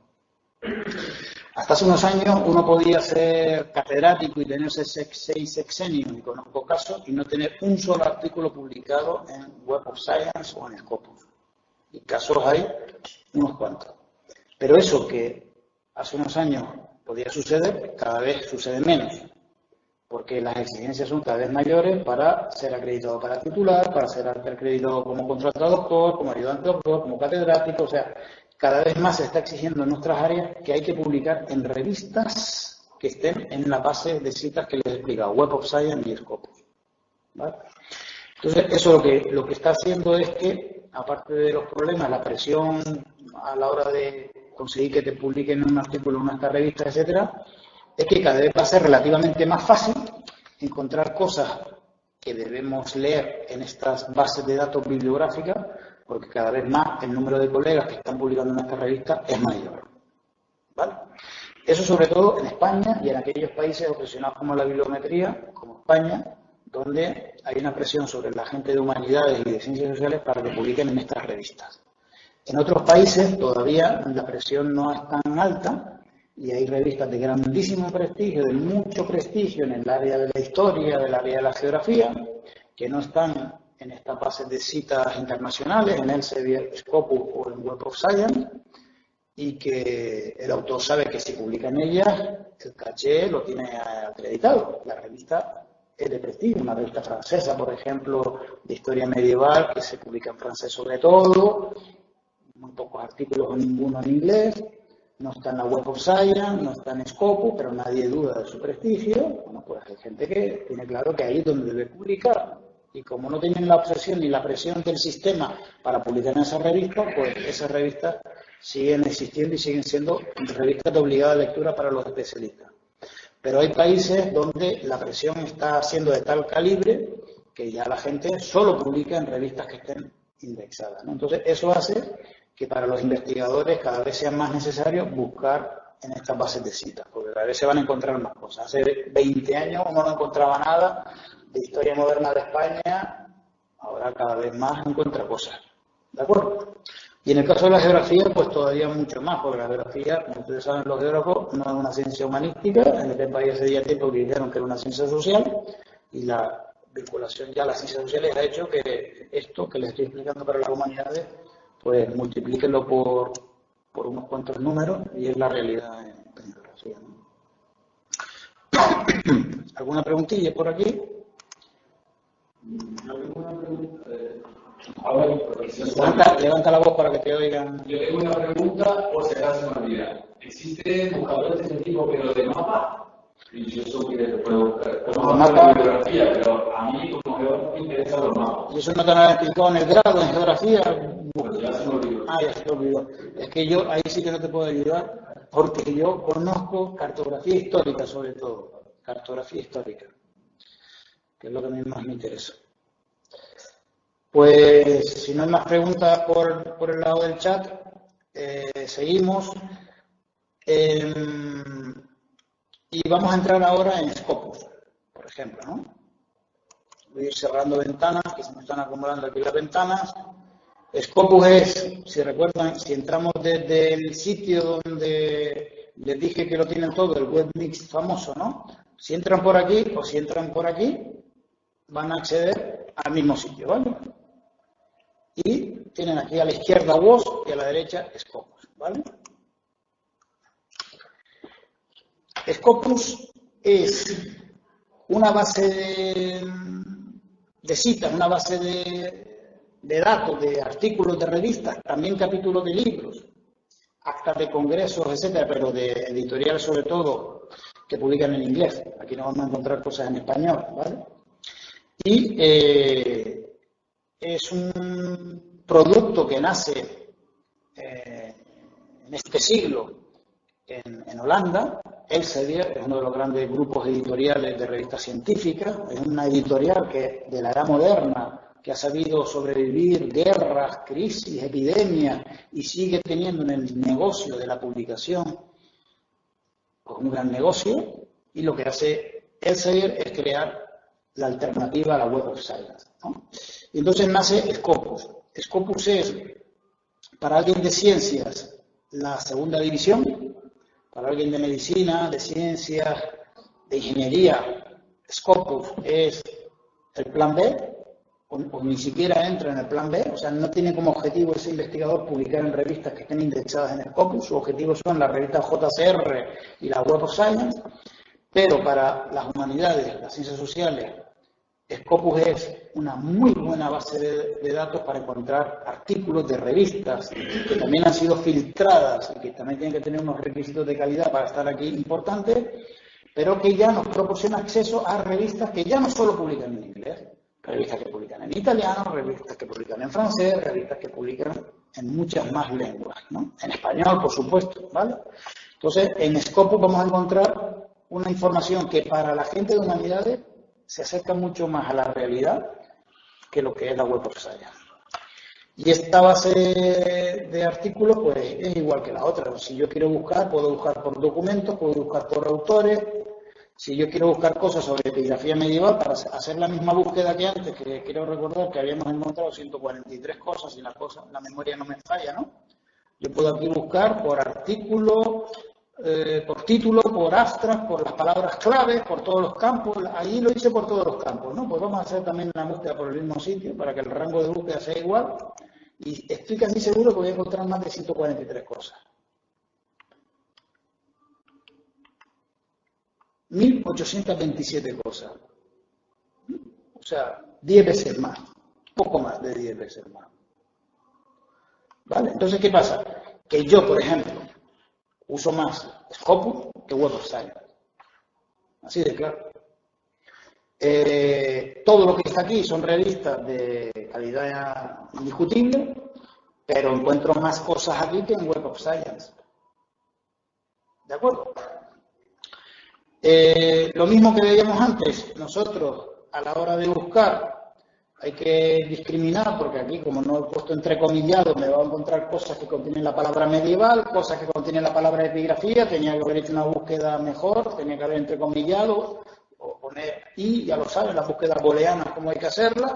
Hasta hace unos años uno podía ser catedrático y tener 6 sexenios, y conozco casos, y no tener un solo artículo publicado en Web of Science o en Scopus. Y casos hay unos cuantos. Pero eso que hace unos años podía suceder, cada vez sucede menos, porque las exigencias son cada vez mayores para ser acreditado para titular, para ser acreditado como contratado doctor, como ayudante doctor, como catedrático, o sea, cada vez más se está exigiendo en nuestras áreas que hay que publicar en revistas que estén en la base de citas que les he explicado, Web of Science y Scopus, ¿vale? Entonces, eso lo que está haciendo es que, aparte de los problemas, la presión a la hora de conseguir que te publiquen un artículo en una revista, etcétera, es que cada vez va a ser relativamente más fácil encontrar cosas que debemos leer en estas bases de datos bibliográficas, porque cada vez más el número de colegas que están publicando en esta revista es mayor, ¿vale? Eso sobre todo en España y en aquellos países obsesionados como la bibliometría, como España, donde hay una presión sobre la gente de humanidades y de ciencias sociales para que publiquen en estas revistas. En otros países todavía la presión no es tan alta y hay revistas de grandísimo prestigio, de mucho prestigio en el área de la historia, del área de la geografía, que no están en estas bases de citas internacionales, en Elsevier, Scopus o en Web of Science, y que el autor sabe que si publica en ellas, el caché lo tiene acreditado. La revista es de prestigio, una revista francesa, por ejemplo, de historia medieval, que se publica en francés sobre todo, muy pocos artículos o ninguno en inglés, no está en la Web of Science, no está en Scopus, pero nadie duda de su prestigio. Bueno, pues hay gente que tiene claro que ahí es donde debe publicar. Y como no tienen la obsesión ni la presión del sistema para publicar en esas revistas, pues esas revistas siguen existiendo y siguen siendo revistas de obligada lectura para los especialistas. Pero hay países donde la presión está siendo de tal calibre que ya la gente solo publica en revistas que estén indexadas, ¿no? Entonces, eso hace que para los investigadores cada vez sea más necesario buscar en estas bases de citas, porque cada vez se van a encontrar más cosas. Hace 20 años uno no encontraba nada de historia moderna de España, ahora cada vez más encuentra cosas, ¿de acuerdo? Y en el caso de la geografía, pues todavía mucho más, porque la geografía, como ustedes saben los geógrafos, no es una ciencia humanística. En este país hace ya tiempo que dijeron que era una ciencia social, y la vinculación ya a las ciencias sociales ha hecho que esto que les estoy explicando para las humanidades, pues multiplíquenlo por unos cuantos números, y es la realidad en geografía, ¿no? ¿Alguna preguntilla por aquí? ¿Alguna pregunta? A ver, profesor. Levanta la voz para que te oigan. Yo tengo una pregunta, por si acaso me olvida. ¿Existen buscadores de este tipo, pero de mapa? Y yo sé que puedo buscar como mapa de bibliografía, pero a mí como geógrafo me interesan los mapas. ¿Y eso no te lo han explicado en el grado, en geografía? Pues ya se me olvidó. Ah, ya se me olvidó. Es que yo ahí sí que no te puedo ayudar, porque yo conozco cartografía histórica sobre todo. Cartografía histórica, que es lo que a mí más me interesa. Pues si no hay más preguntas por el lado del chat, seguimos. Y vamos a entrar ahora en Scopus, por ejemplo, ¿no? Voy a ir cerrando ventanas, que se me están acumulando aquí las ventanas. Scopus es, si recuerdan, si entramos desde el sitio donde les dije que lo tienen todo, el webmix famoso, ¿no? Si entran por aquí o si entran por aquí, van a acceder al mismo sitio, ¿vale? Y tienen aquí a la izquierda WOS y a la derecha Scopus, ¿vale? Scopus es una base de citas, una base de datos, de artículos de revistas, también capítulos de libros, actas de congresos, etcétera, pero de editoriales sobre todo que publican en inglés. Aquí no vamos a encontrar cosas en español, ¿vale? Y es un producto que nace en este siglo en Holanda. Elsevier es uno de los grandes grupos editoriales de revistas científicas, es una editorial que de la era moderna, que ha sabido sobrevivir guerras, crisis, epidemias y sigue teniendo en el negocio de la publicación pues un gran negocio, y lo que hace Elsevier es crear la alternativa a la Web of Science, ¿no? Y entonces nace Scopus. Scopus es, para alguien de ciencias, la segunda división. Para alguien de medicina, de ciencias, de ingeniería, Scopus es el plan B, o ni siquiera entra en el plan B, o sea, no tiene como objetivo ese investigador publicar en revistas que estén indexadas en Scopus. Su objetivo son las revistas JCR y la Web of Science, pero para las humanidades, las ciencias sociales, Scopus es una muy buena base de datos para encontrar artículos de revistas que también han sido filtradas y que también tienen que tener unos requisitos de calidad para estar aquí importantes, pero que ya nos proporciona acceso a revistas que ya no solo publican en inglés, revistas que publican en italiano, revistas que publican en francés, revistas que publican en muchas más lenguas, ¿no? En español, por supuesto, ¿vale? Entonces, en Scopus vamos a encontrar una información que para la gente de humanidades se acerca mucho más a la realidad que lo que es la Web of Science. Y esta base de artículos pues es igual que la otra. Si yo quiero buscar, puedo buscar por documentos, puedo buscar por autores. Si yo quiero buscar cosas sobre epigrafía medieval, para hacer la misma búsqueda que antes, que quiero recordar que habíamos encontrado 143 cosas y la memoria no me falla, ¿no? Yo puedo aquí buscar por artículo, por título, por abstract, por las palabras clave, por todos los campos. Ahí lo hice por todos los campos, ¿no? Pues vamos a hacer también una búsqueda por el mismo sitio para que el rango de búsqueda sea igual. Y estoy casi seguro que voy a encontrar más de 143 cosas. 1827 cosas. O sea, 10 veces más. Poco más de 10 veces más. ¿Vale? Entonces, ¿qué pasa? Que yo, por ejemplo, uso más Scopus que Web of Science. Así de claro. Todo lo que está aquí son revistas de calidad indiscutible, pero encuentro más cosas aquí que en Web of Science. ¿De acuerdo? Lo mismo que veíamos antes, nosotros a la hora de buscar hay que discriminar, porque aquí como no he puesto entrecomillado me va a encontrar cosas que contienen la palabra medieval, cosas que contienen la palabra epigrafía. Tenía que haber hecho una búsqueda mejor, tenía que haber entrecomillado o poner y ya lo saben, las búsquedas booleanas cómo hay que hacerlas.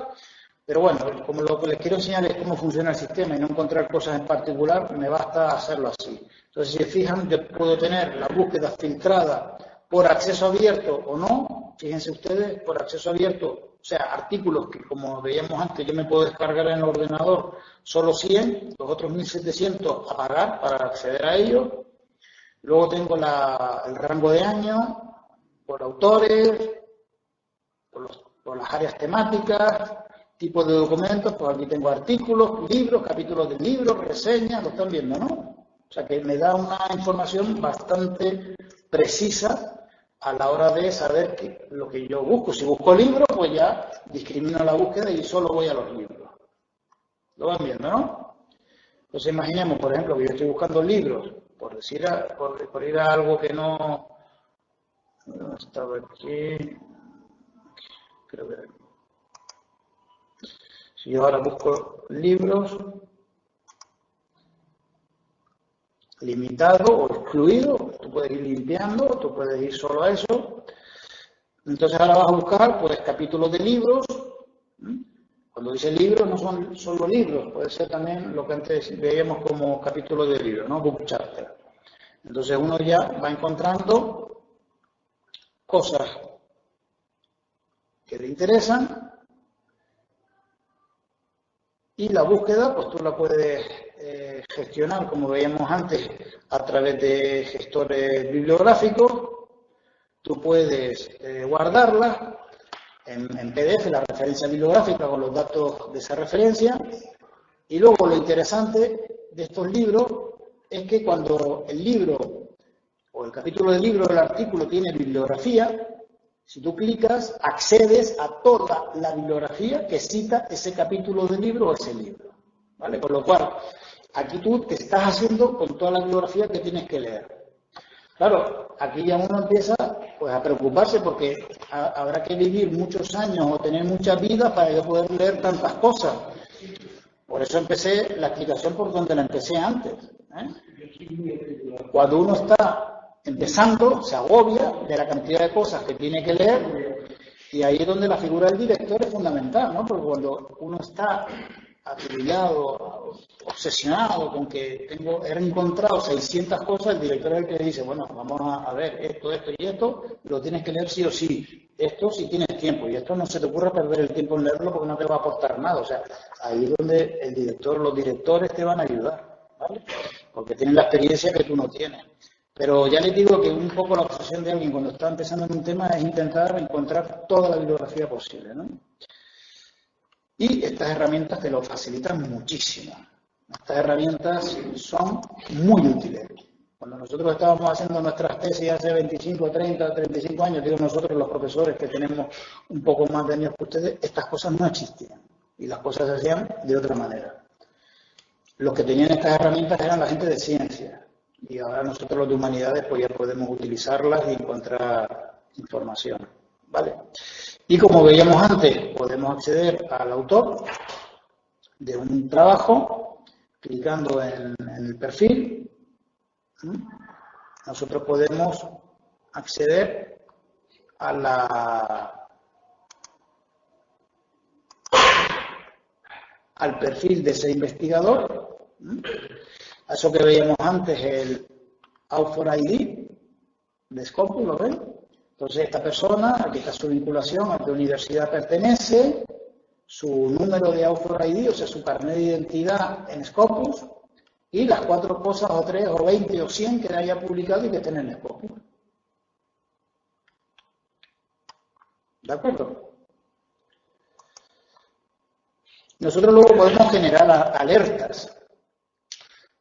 Pero bueno, como lo que les quiero enseñar es cómo funciona el sistema y no encontrar cosas en particular, me basta hacerlo así. Entonces, si se fijan, yo puedo tener la búsqueda filtrada por acceso abierto o no. Fíjense ustedes, por acceso abierto, o sea, artículos que, como veíamos antes, yo me puedo descargar en el ordenador solo 100, los otros 1700 a pagar para acceder a ellos. Luego tengo el rango de año, por autores, por las áreas temáticas, tipo de documentos, pues aquí tengo artículos, libros, capítulos de libros, reseñas, lo están viendo, ¿no? O sea que me da una información bastante precisa a la hora de saber lo que yo busco. Si busco libros, pues ya discrimino la búsqueda y solo voy a los libros. ¿Lo van viendo, no? Entonces imaginemos, por ejemplo, que yo estoy buscando libros, por ir a algo que no... Estaba aquí... Creo que... Si yo ahora busco libros, limitado o excluido, tú puedes ir limpiando, tú puedes ir solo a eso. Entonces ahora vas a buscar pues capítulos de libros. Cuando dice libros no son solo libros, puede ser también lo que antes veíamos como capítulos de libros, ¿no? Book chapter. Entonces uno ya va encontrando cosas que le interesan y la búsqueda pues tú la puedes gestionar, como veíamos antes, a través de gestores bibliográficos. Tú puedes guardarla en PDF, la referencia bibliográfica con los datos de esa referencia. Y luego lo interesante de estos libros es que cuando el libro o el capítulo del libro o el artículo tiene bibliografía, si tú clicas, accedes a toda la bibliografía que cita ese capítulo del libro o ese libro, ¿vale? Con lo cual, aquí tú te estás haciendo con toda la bibliografía que tienes que leer. Claro, aquí ya uno empieza pues a preocuparse porque habrá que vivir muchos años o tener muchas vidas para yo poder leer tantas cosas. Por eso empecé la explicación por donde la empecé antes, Cuando uno está empezando, se agobia de la cantidad de cosas que tiene que leer y ahí es donde la figura del director es fundamental, ¿no? Porque cuando uno está atribulado, obsesionado con que he encontrado 600 cosas, el director es el que dice, bueno, vamos a ver esto y esto, lo tienes que leer sí o sí, esto si tienes tiempo, y esto no se te ocurra perder el tiempo en leerlo porque no te va a aportar nada, o sea, ahí es donde el director, los directores te van a ayudar, ¿vale? Porque tienen la experiencia que tú no tienes. Pero ya les digo que un poco la obsesión de alguien cuando está empezando en un tema es intentar encontrar toda la bibliografía posible, ¿no? Y estas herramientas te lo facilitan muchísimo. Estas herramientas son muy útiles. Cuando nosotros estábamos haciendo nuestras tesis hace 25, 30, 35 años, digo nosotros los profesores que tenemos un poco más de años que ustedes, estas cosas no existían. Y las cosas se hacían de otra manera. Los que tenían estas herramientas eran la gente de ciencia. Y ahora nosotros los de humanidades pues ya podemos utilizarlas y encontrar información. ¿Vale? Y como veíamos antes, podemos acceder al autor de un trabajo clicando en el perfil. Nosotros podemos acceder al perfil de ese investigador. Eso que veíamos antes, el Author ID de Scopus, ¿lo ven? Entonces esta persona, aquí está su vinculación, a qué universidad pertenece, su número de Author ID, o sea, su carnet de identidad en Scopus, y las 4 cosas, o 3, o 20, o 100 que haya publicado y que estén en Scopus. ¿De acuerdo? Nosotros luego podemos generar alertas.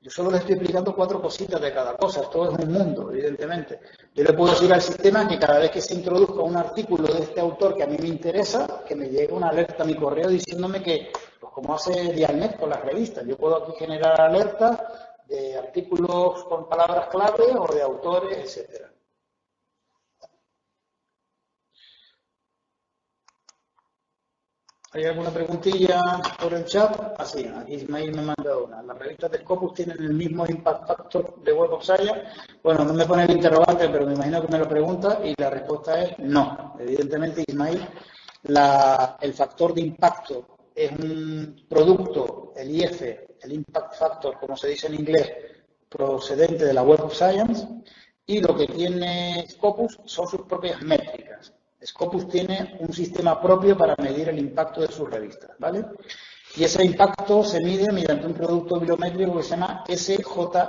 Yo solo le estoy explicando 4 cositas de cada cosa, esto es un mundo, evidentemente. Yo le puedo decir al sistema que cada vez que se introduzca un artículo de este autor que a mí me interesa, que me llegue una alerta a mi correo diciéndome que, pues como hace Dialnet con las revistas, yo puedo aquí generar alertas de artículos con palabras clave o de autores, etcétera. ¿Hay alguna preguntilla por el chat? Así, aquí Ismail me manda una. ¿Las revistas de Scopus tienen el mismo impact factor de Web of Science? Bueno, no me pone el interrogante, pero me imagino que me lo pregunta y la respuesta es no. Evidentemente, Ismail, el factor de impacto es un producto, el IF, el impact factor, como se dice en inglés, procedente de la Web of Science, y lo que tiene Scopus son sus propias métricas. Scopus tiene un sistema propio para medir el impacto de sus revistas, ¿vale? Y ese impacto se mide mediante un producto bibliométrico que se llama SJR,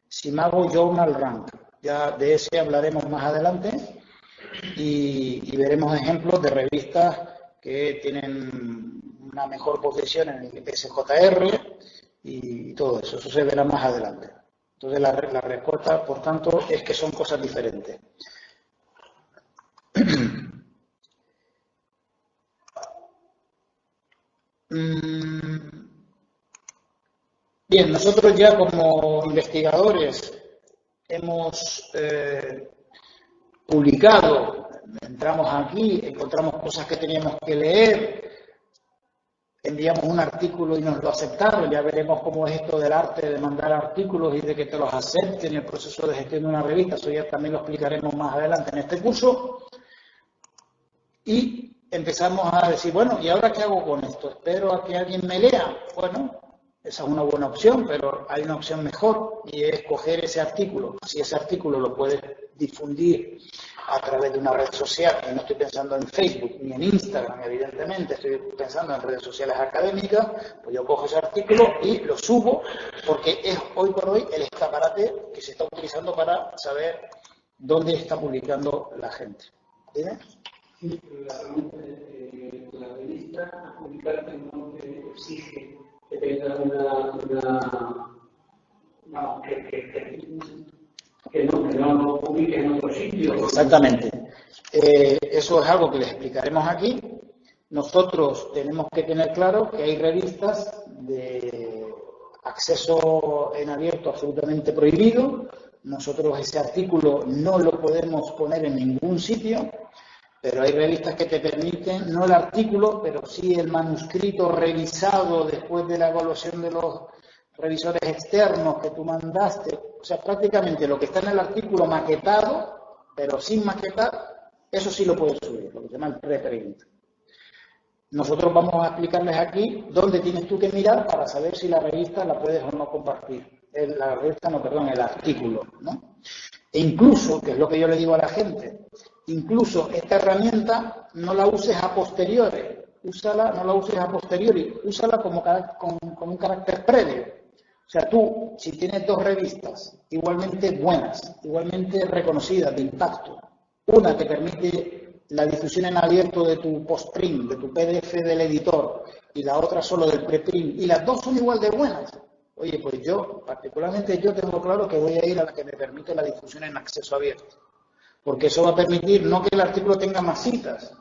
Simago Journal Rank. Ya de ese hablaremos más adelante y veremos ejemplos de revistas que tienen una mejor posición en el SJR y todo eso. Eso se verá más adelante. Entonces la respuesta, por tanto, es que son cosas diferentes. Bien, nosotros ya como investigadores hemos publicado, entramos aquí, encontramos cosas que teníamos que leer, enviamos un artículo y nos lo aceptaron, ya veremos cómo es esto del arte de mandar artículos y de que te los acepten, el proceso de gestión de una revista, eso ya también lo explicaremos más adelante en este curso. Y empezamos a decir, bueno, ¿y ahora qué hago con esto? ¿Espero a que alguien me lea? Bueno, esa es una buena opción, pero hay una opción mejor y es coger ese artículo. Si ese artículo lo puedes difundir a través de una red social, y no estoy pensando en Facebook ni en Instagram, evidentemente, estoy pensando en redes sociales académicas, pues yo cojo ese artículo y lo subo, porque es hoy por hoy el escaparate que se está utilizando para saber dónde está publicando la gente. ¿Entiendes? Sí, pero la revista a publicarte no te exige que tengas que no publiques en otro sitio. Exactamente. Eso es algo que les explicaremos aquí. Nosotros tenemos que tener claro que hay revistas de acceso en abierto absolutamente prohibido. Nosotros ese artículo no lo podemos poner en ningún sitio, pero hay revistas que te permiten, no el artículo, pero sí el manuscrito revisado después de la evaluación de los revisores externos que tú mandaste. O sea, prácticamente lo que está en el artículo maquetado, pero sin maquetar, eso sí lo puedes subir, lo que se llama el preprint. Nosotros vamos a explicarles aquí dónde tienes tú que mirar para saber si la revista la puedes o no compartir. El artículo, ¿no? E incluso, que es lo que yo le digo a la gente, incluso esta herramienta no la uses a posteriori, no la uses a posteriori, úsala como un carácter previo. O sea, tú, si tienes dos revistas igualmente buenas, igualmente reconocidas, de impacto, una te permite la difusión en abierto de tu postprint, de tu PDF del editor, y la otra solo del preprint, y las dos son igual de buenas. Oye, pues particularmente yo tengo claro que voy a ir a la que me permite la difusión en acceso abierto. Porque eso va a permitir no que el artículo tenga más citas,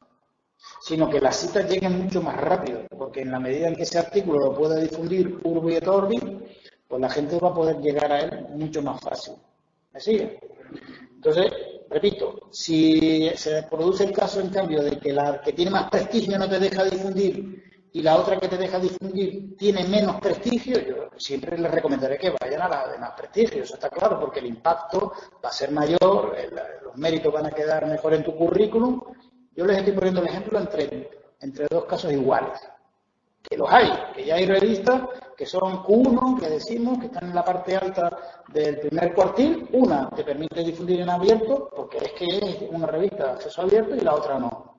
sino que las citas lleguen mucho más rápido, porque en la medida en que ese artículo lo pueda difundir urbi et orbi, pues la gente va a poder llegar a él mucho más fácil. ¿Me sigue? Entonces, repito, si se produce el caso, en cambio, de que la que tiene más prestigio no te deja difundir y la otra que te deja difundir tiene menos prestigio, yo siempre les recomendaré que vayan a la de más prestigio, eso está claro, porque el impacto va a ser mayor, los méritos van a quedar mejor en tu currículum. Yo les estoy poniendo el ejemplo entre dos casos iguales, que los hay, que ya hay revistas que son Q1, que decimos, que están en la parte alta del primer cuartil. Una te permite difundir en abierto, porque es que es una revista de acceso abierto, y la otra no.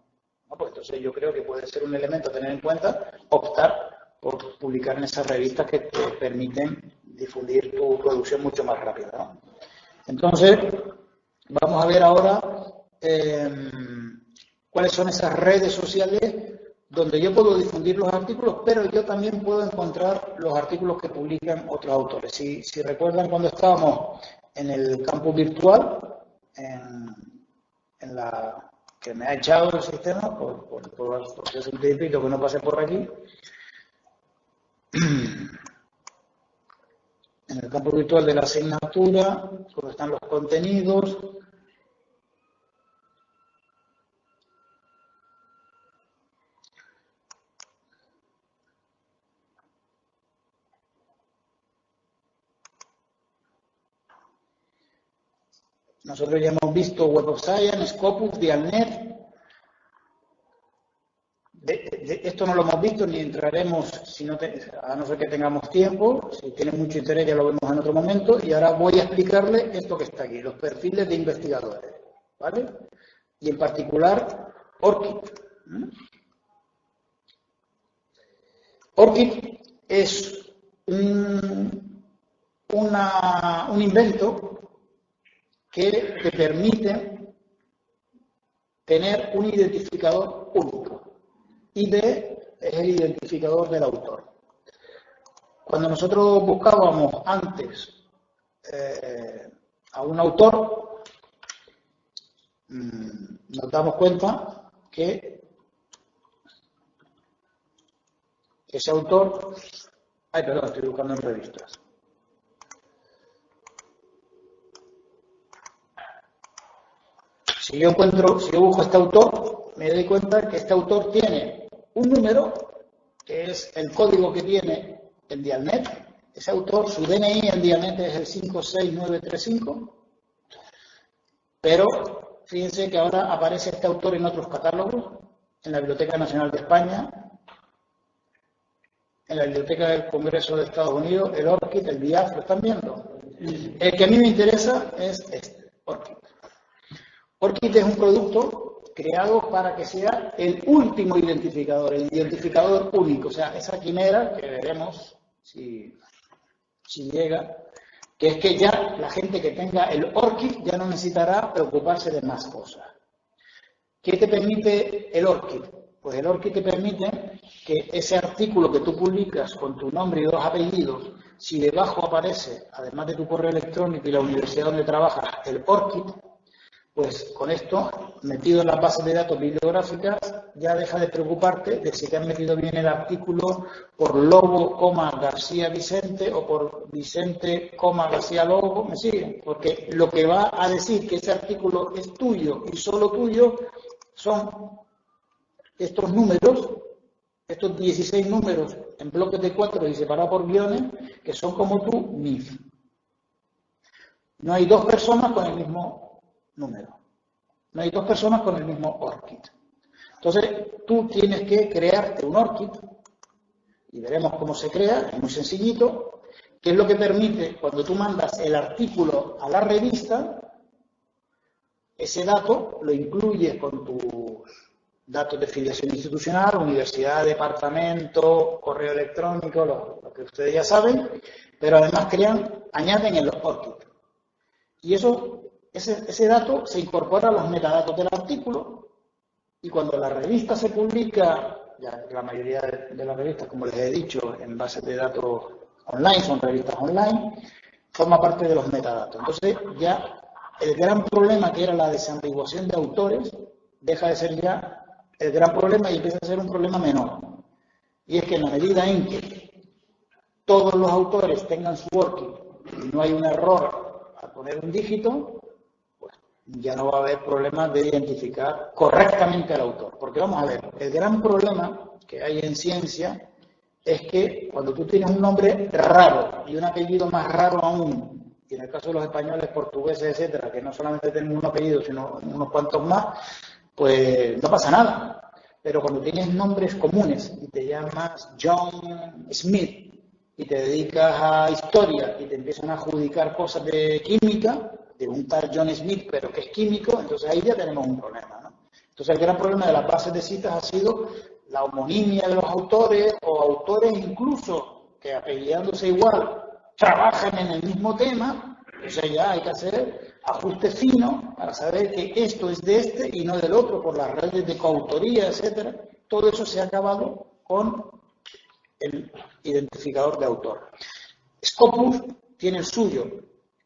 Pues entonces yo creo que puede ser un elemento a tener en cuenta, optar por publicar en esas revistas que te permiten difundir tu producción mucho más rápido, ¿no? Entonces, vamos a ver ahora cuáles son esas redes sociales donde yo puedo difundir los artículos, pero yo también puedo encontrar los artículos que publican otros autores. Si recuerdan, cuando estábamos en el campus virtual, en la que me ha echado el sistema, porque es un tiempito que no pasé por aquí, en el campo virtual de la asignatura, donde están los contenidos. Nosotros ya hemos visto Web of Science, Scopus, Dialnet. Esto no lo hemos visto ni entraremos a no ser que tengamos tiempo. Si tienen mucho interés ya lo vemos en otro momento. Y ahora voy a explicarles esto que está aquí, los perfiles de investigadores, ¿vale? Y en particular ORCID. ORCID es un invento que te permite tener un identificador único. ID es el identificador del autor. Cuando nosotros buscábamos antes a un autor, nos damos cuenta que ese autor... Ay, perdón, estoy buscando en revistas. Si yo busco a este autor, me doy cuenta que este autor tiene un número, que es el código que tiene en Dialnet. Ese autor, su DNI en Dialnet es el 56935, pero fíjense que ahora aparece este autor en otros catálogos, en la Biblioteca Nacional de España, en la Biblioteca del Congreso de Estados Unidos, el ORCID, el BIAF, ¿lo están viendo? El que a mí me interesa es este, ORCID. ORCID es un producto creado para que sea el último identificador, el identificador único, o sea, esa quimera que veremos si llega, que es que ya la gente que tenga el ORCID ya no necesitará preocuparse de más cosas. ¿Qué te permite el ORCID? Pues el ORCID te permite que ese artículo que tú publicas con tu nombre y 2 apellidos, si debajo aparece, además de tu correo electrónico y la universidad donde trabajas, el ORCID, pues con esto, metido en las bases de datos bibliográficas, ya deja de preocuparte de si te han metido bien el artículo por Lobo, García Vicente o por Vicente, García Lobo, ¿me siguen? Porque lo que va a decir que ese artículo es tuyo y solo tuyo son estos números, estos 16 números en bloques de 4 y separados por guiones, que son como tu NIF. No hay 2 personas con el mismo número. No hay 2 personas con el mismo ORCID. Entonces, tú tienes que crearte un ORCID, y veremos cómo se crea, es muy sencillito, que es lo que permite, cuando tú mandas el artículo a la revista, ese dato lo incluyes con tus datos de filiación institucional, universidad, departamento, correo electrónico, lo que ustedes ya saben, pero además añaden en los ORCID. Y ese dato se incorpora a los metadatos del artículo, y cuando la revista se publica, ya la mayoría de las revistas, como les he dicho, en bases de datos online, son revistas online, forma parte de los metadatos. Entonces ya el gran problema, que era la desambiguación de autores, deja de ser ya el gran problema y empieza a ser un problema menor. Y es que en la medida en que todos los autores tengan su ORCID y no hay un error al poner un dígito, pues ya no va a haber problemas de identificar correctamente al autor. Porque vamos a ver, el gran problema que hay en ciencia es que cuando tú tienes un nombre raro y un apellido más raro aún, y en el caso de los españoles, portugueses, etcétera, que no solamente tienen un apellido, sino unos cuantos más, pues no pasa nada. Pero cuando tienes nombres comunes y te llamas John Smith y te dedicas a historia y te empiezan a adjudicar cosas de química, de un tal John Smith, pero que es químico, entonces ahí ya tenemos un problema, ¿no? Entonces el gran problema de las bases de citas ha sido la homonimia de los autores, o autores incluso que apellidándose igual trabajan en el mismo tema. O sea, ya hay que hacer ajustes finos para saber que esto es de este y no del otro, por las redes de coautoría, etcétera. Todo eso se ha acabado con el identificador de autor. Scopus tiene el suyo,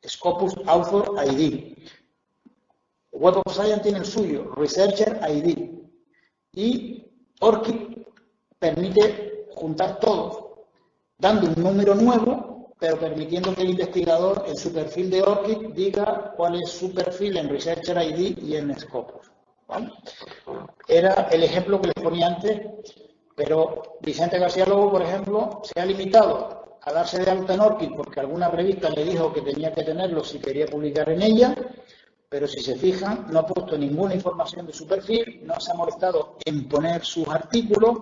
Scopus Author ID. Web of Science tiene el suyo, Researcher ID. Y ORCID permite juntar todos, dando un número nuevo, pero permitiendo que el investigador en su perfil de ORCID diga cuál es su perfil en Researcher ID y en Scopus, ¿vale? Era el ejemplo que les ponía antes, pero Vicente García Lobo, por ejemplo, se ha limitado a darse de alta en ORCID porque alguna revista le dijo que tenía que tenerlo si quería publicar en ella, pero si se fijan, no ha puesto ninguna información de su perfil, no se ha molestado en poner sus artículos,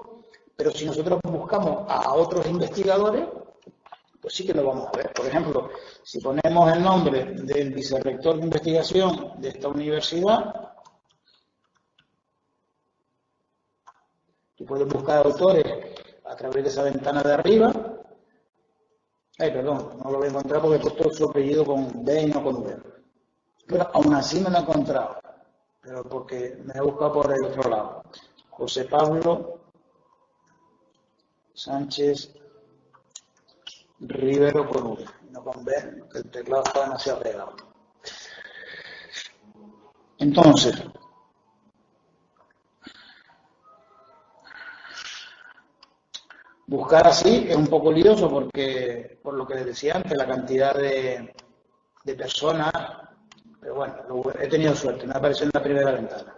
pero si nosotros buscamos a otros investigadores, pues sí que lo vamos a ver. Por ejemplo, si ponemos el nombre del vicerrector de investigación de esta universidad, tú puedes buscar autores a través de esa ventana de arriba. Ay, perdón, no lo voy a encontrar porque he puesto su apellido con D y no con V. Pero aún así me lo he encontrado, pero porque me he buscado por el otro lado. José Pablo Sánchez Rivero con V, no con B, que el teclado está demasiado pegado. Entonces, buscar así es un poco lioso porque, por lo que les decía antes, la cantidad de personas, pero bueno, he tenido suerte, me apareció en la primera ventana.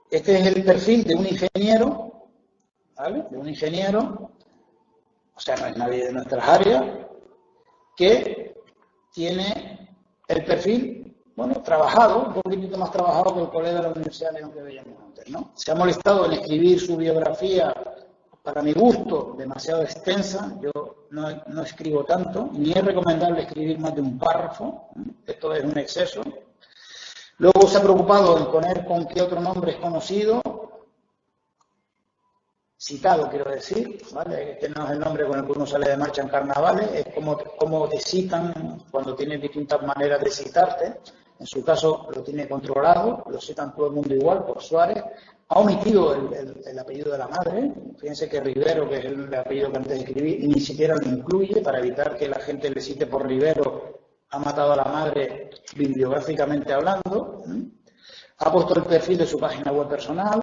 Este es el perfil de un ingeniero, ¿vale? De un ingeniero, o sea, no es nadie de nuestras áreas, que tiene el perfil, bueno, trabajado, un poquitito más trabajado que el colega de la Universidad de León que veíamos antes, ¿no? Se ha molestado en escribir su biografía, para mi gusto, demasiado extensa. Yo no escribo tanto, ni es recomendable escribir más de un párrafo, esto es un exceso. Luego se ha preocupado en poner con qué otro nombre es conocido, citado quiero decir, ¿vale? Este no es el nombre con el que uno sale de marcha en carnavales, es como te citan cuando tienes distintas maneras de citarte. En su caso lo tiene controlado, lo citan todo el mundo igual, por Suárez. Ha omitido el apellido de la madre, fíjense que Rivero, que es el apellido que antes escribí, ni siquiera lo incluye para evitar que la gente le cite por Rivero. Ha matado a la madre bibliográficamente hablando. Ha puesto el perfil de su página web personal.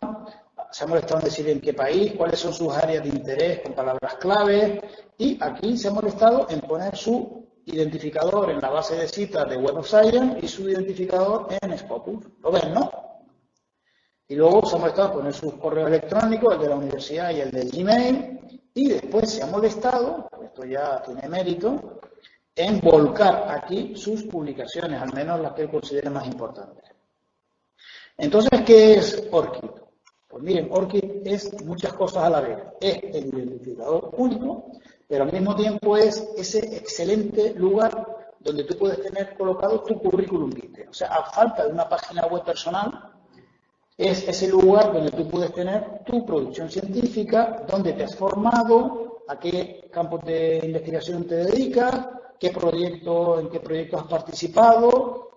Se ha molestado en decir en qué país, cuáles son sus áreas de interés con palabras clave. Y aquí se ha molestado en poner su identificador en la base de citas de Web of Science y su identificador en Scopus. ¿Lo ven, no? Y luego se ha molestado en poner sus correos electrónicos, el de la universidad y el del Gmail. Y después se ha molestado, esto ya tiene mérito, en volcar aquí sus publicaciones, al menos las que él considere más importantes. Entonces, ¿qué es ORCID? Pues miren, ORCID es muchas cosas a la vez. Es el identificador único, pero al mismo tiempo es ese excelente lugar donde tú puedes tener colocado tu currículum vitae. O sea, a falta de una página web personal, es ese lugar donde tú puedes tener tu producción científica, dónde te has formado, a qué campos de investigación te dedicas, en qué proyectos has participado,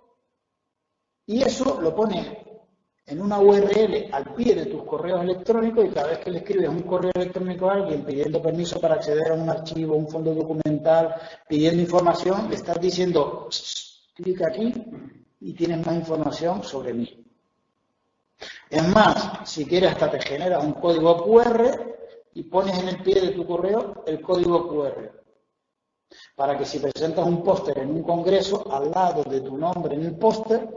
y eso lo pones en una URL al pie de tus correos electrónicos, y cada vez que le escribes un correo electrónico a alguien pidiendo permiso para acceder a un archivo, un fondo documental, pidiendo información, le estás diciendo, clic aquí y tienes más información sobre mí. Es más, si quieres hasta te generas un código QR y pones en el pie de tu correo el código QR. Para que si presentas un póster en un congreso, al lado de tu nombre en el póster,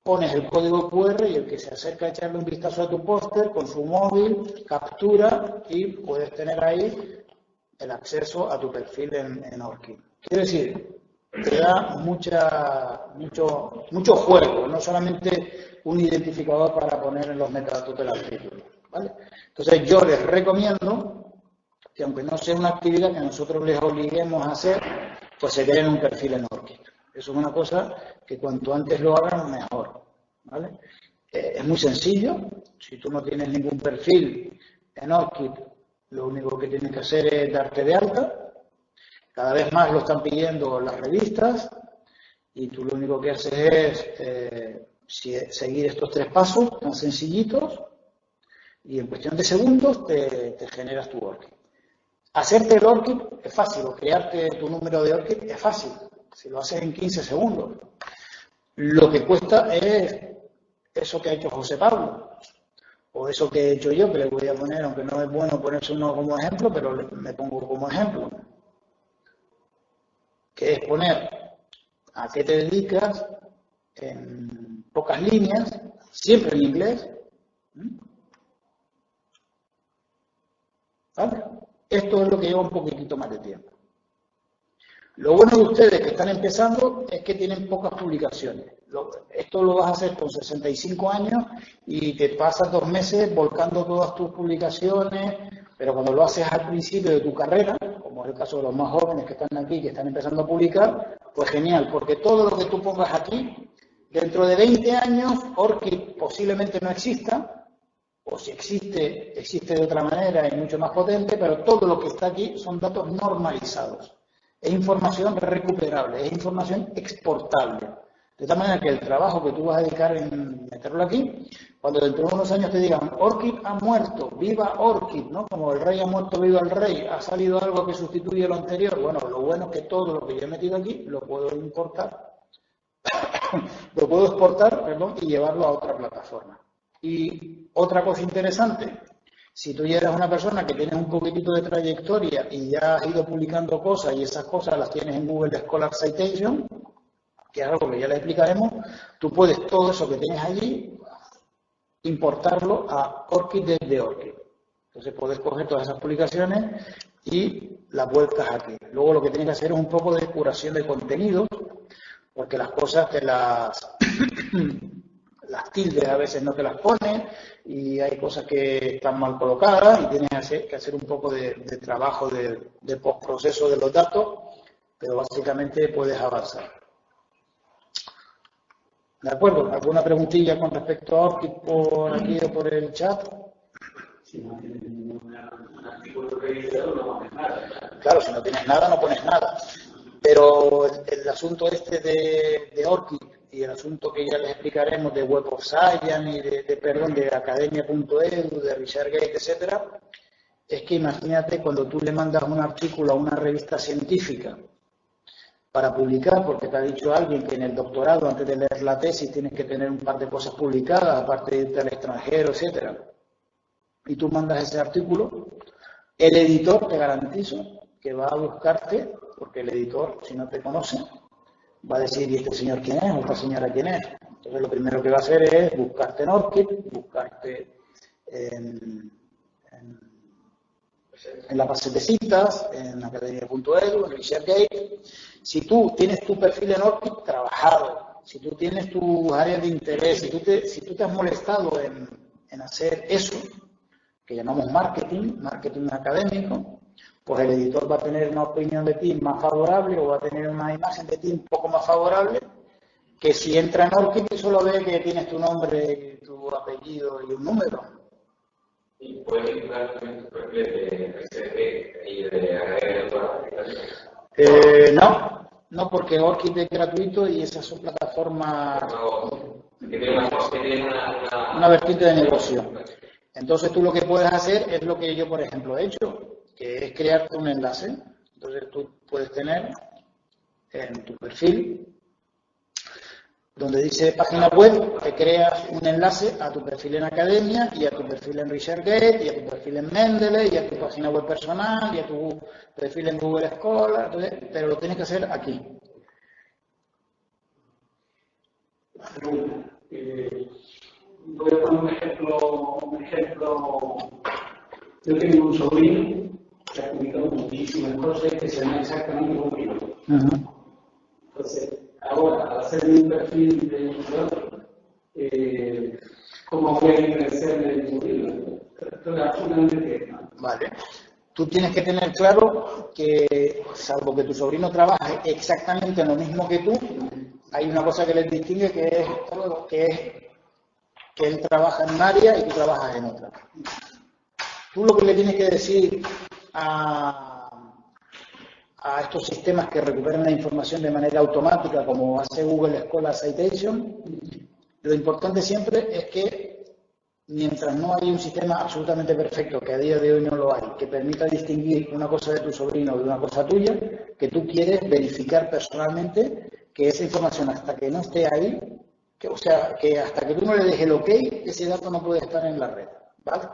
pones el código QR y el que se acerca a echarle un vistazo a tu póster con su móvil, captura y puedes tener ahí el acceso a tu perfil en ORCID. Quiere decir, te da mucho juego, no solamente un identificador para poner en los metadatos del artículo, ¿vale? Entonces yo les recomiendo que aunque no sea una actividad que nosotros les obliguemos a hacer, pues se creen un perfil en ORCID. Eso es una cosa que cuanto antes lo hagan, mejor, ¿vale? Es muy sencillo. Si tú no tienes ningún perfil en ORCID, lo único que tienes que hacer es darte de alta. Cada vez más lo están pidiendo las revistas y tú lo único que haces es seguir estos 3 pasos tan sencillitos y en cuestión de segundos te generas tu ORCID. Hacerte el ORCID es fácil, o crearte tu número de ORCID es fácil, si lo haces en 15 segundos. Lo que cuesta es eso que ha hecho José Pablo, o eso que he hecho yo, que le voy a poner, aunque no es bueno ponerse uno como ejemplo, pero me pongo como ejemplo, que es poner a qué te dedicas en pocas líneas, siempre en inglés. ¿Vale? Esto es lo que lleva un poquitito más de tiempo. Lo bueno de ustedes que están empezando es que tienen pocas publicaciones. Esto lo vas a hacer con 65 años y te pasas 2 meses volcando todas tus publicaciones, pero cuando lo haces al principio de tu carrera, como es el caso de los más jóvenes que están aquí, que están empezando a publicar, pues genial, porque todo lo que tú pongas aquí, dentro de 20 años, ORCID posiblemente no exista, o si existe, existe de otra manera y mucho más potente, pero todo lo que está aquí son datos normalizados. Es información recuperable, es información exportable. De tal manera que el trabajo que tú vas a dedicar en meterlo aquí, cuando dentro de unos años te digan, ORCID ha muerto, viva ORCID, ¿no? Como el rey ha muerto, viva el rey, ha salido algo que sustituye lo anterior. Bueno, lo bueno es que todo lo que yo he metido aquí lo puedo importar, lo puedo exportar, perdón, y llevarlo a otra plataforma. Y otra cosa interesante, si tú ya eres una persona que tienes un poquitito de trayectoria y ya has ido publicando cosas y esas cosas las tienes en Google Scholar Citation, que es algo que ya le explicaremos, tú puedes todo eso que tienes allí importarlo a ORCID desde ORCID. Entonces puedes coger todas esas publicaciones y las vuelcas aquí. Luego lo que tienes que hacer es un poco de curación de contenidos, porque las cosas te las tildes a veces no te las pones y hay cosas que están mal colocadas y tienes que hacer un poco de trabajo de postproceso de los datos, pero básicamente puedes avanzar. ¿De acuerdo? ¿Alguna preguntilla con respecto a ORCID por aquí o por el chat? Si no tienes un artículo revisado, no pones nada. Claro, si no tienes nada, no pones nada. Pero el asunto este de ORCID y el asunto que ya les explicaremos de Web of Science y de academia.edu, de ResearchGate, etcétera, es que imagínate cuando tú le mandas un artículo a una revista científica para publicar, porque te ha dicho alguien que en el doctorado, antes de leer la tesis, tienes que tener un par de cosas publicadas, aparte de irte al extranjero, etcétera. Y tú mandas ese artículo, el editor, te garantizo, que va a buscarte, porque el editor, si no te conoce, va a decir, ¿y este señor quién es? ¿O esta señora quién es? Entonces lo primero que va a hacer es buscarte en ORCID, buscarte en la base de citas, en academia.edu, en ResearchGate. Si tú tienes tu perfil en ORCID trabajado, si tú tienes tus áreas de interés, si tú te has molestado en hacer eso, que llamamos marketing académico, pues el editor va a tener una opinión de ti más favorable o va a tener una imagen de ti un poco más favorable que si entra en ORCID y solo ve que tienes tu nombre, tu apellido y un número. ¿Y puedes vincular también tu perfil de ResearchGate y de academia? No, porque ORCID es gratuito y esas son plataformas que tiene una vertiente de negocio. Entonces tú lo que puedes hacer es lo que yo, por ejemplo, he hecho, que es crearte un enlace. Entonces tú puedes tener en tu perfil, donde dice página web, te creas un enlace a tu perfil en Academia y a tu perfil en ResearchGate y a tu perfil en Mendeley y a tu página web personal y a tu perfil en Google Scholar, entonces, pero lo tienes que hacer aquí. Voy a poner un ejemplo. Yo tengo un sobrino que ha publicado muchísimas cosas que se llaman exactamente conmigo. Entonces, ahora, al hacer un perfil de usuario, ¿cómo voy a diferenciarme de mi sobrino? Esto es absolutamente mal. Vale. Tú tienes que tener claro que, salvo que tu sobrino trabaje exactamente lo mismo que tú, hay una cosa que les distingue que es que él trabaja en un área y tú trabajas en otra. Tú lo que le tienes que decir a estos sistemas que recuperan la información de manera automática, como hace Google Scholar Citation, lo importante siempre es que mientras no hay un sistema absolutamente perfecto, que a día de hoy no lo hay, que permita distinguir una cosa de tu sobrino de una cosa tuya, que tú quieres verificar personalmente que esa información, hasta que no esté ahí, que hasta que tú no le dejes el OK, ese dato no puede estar en la red, ¿vale?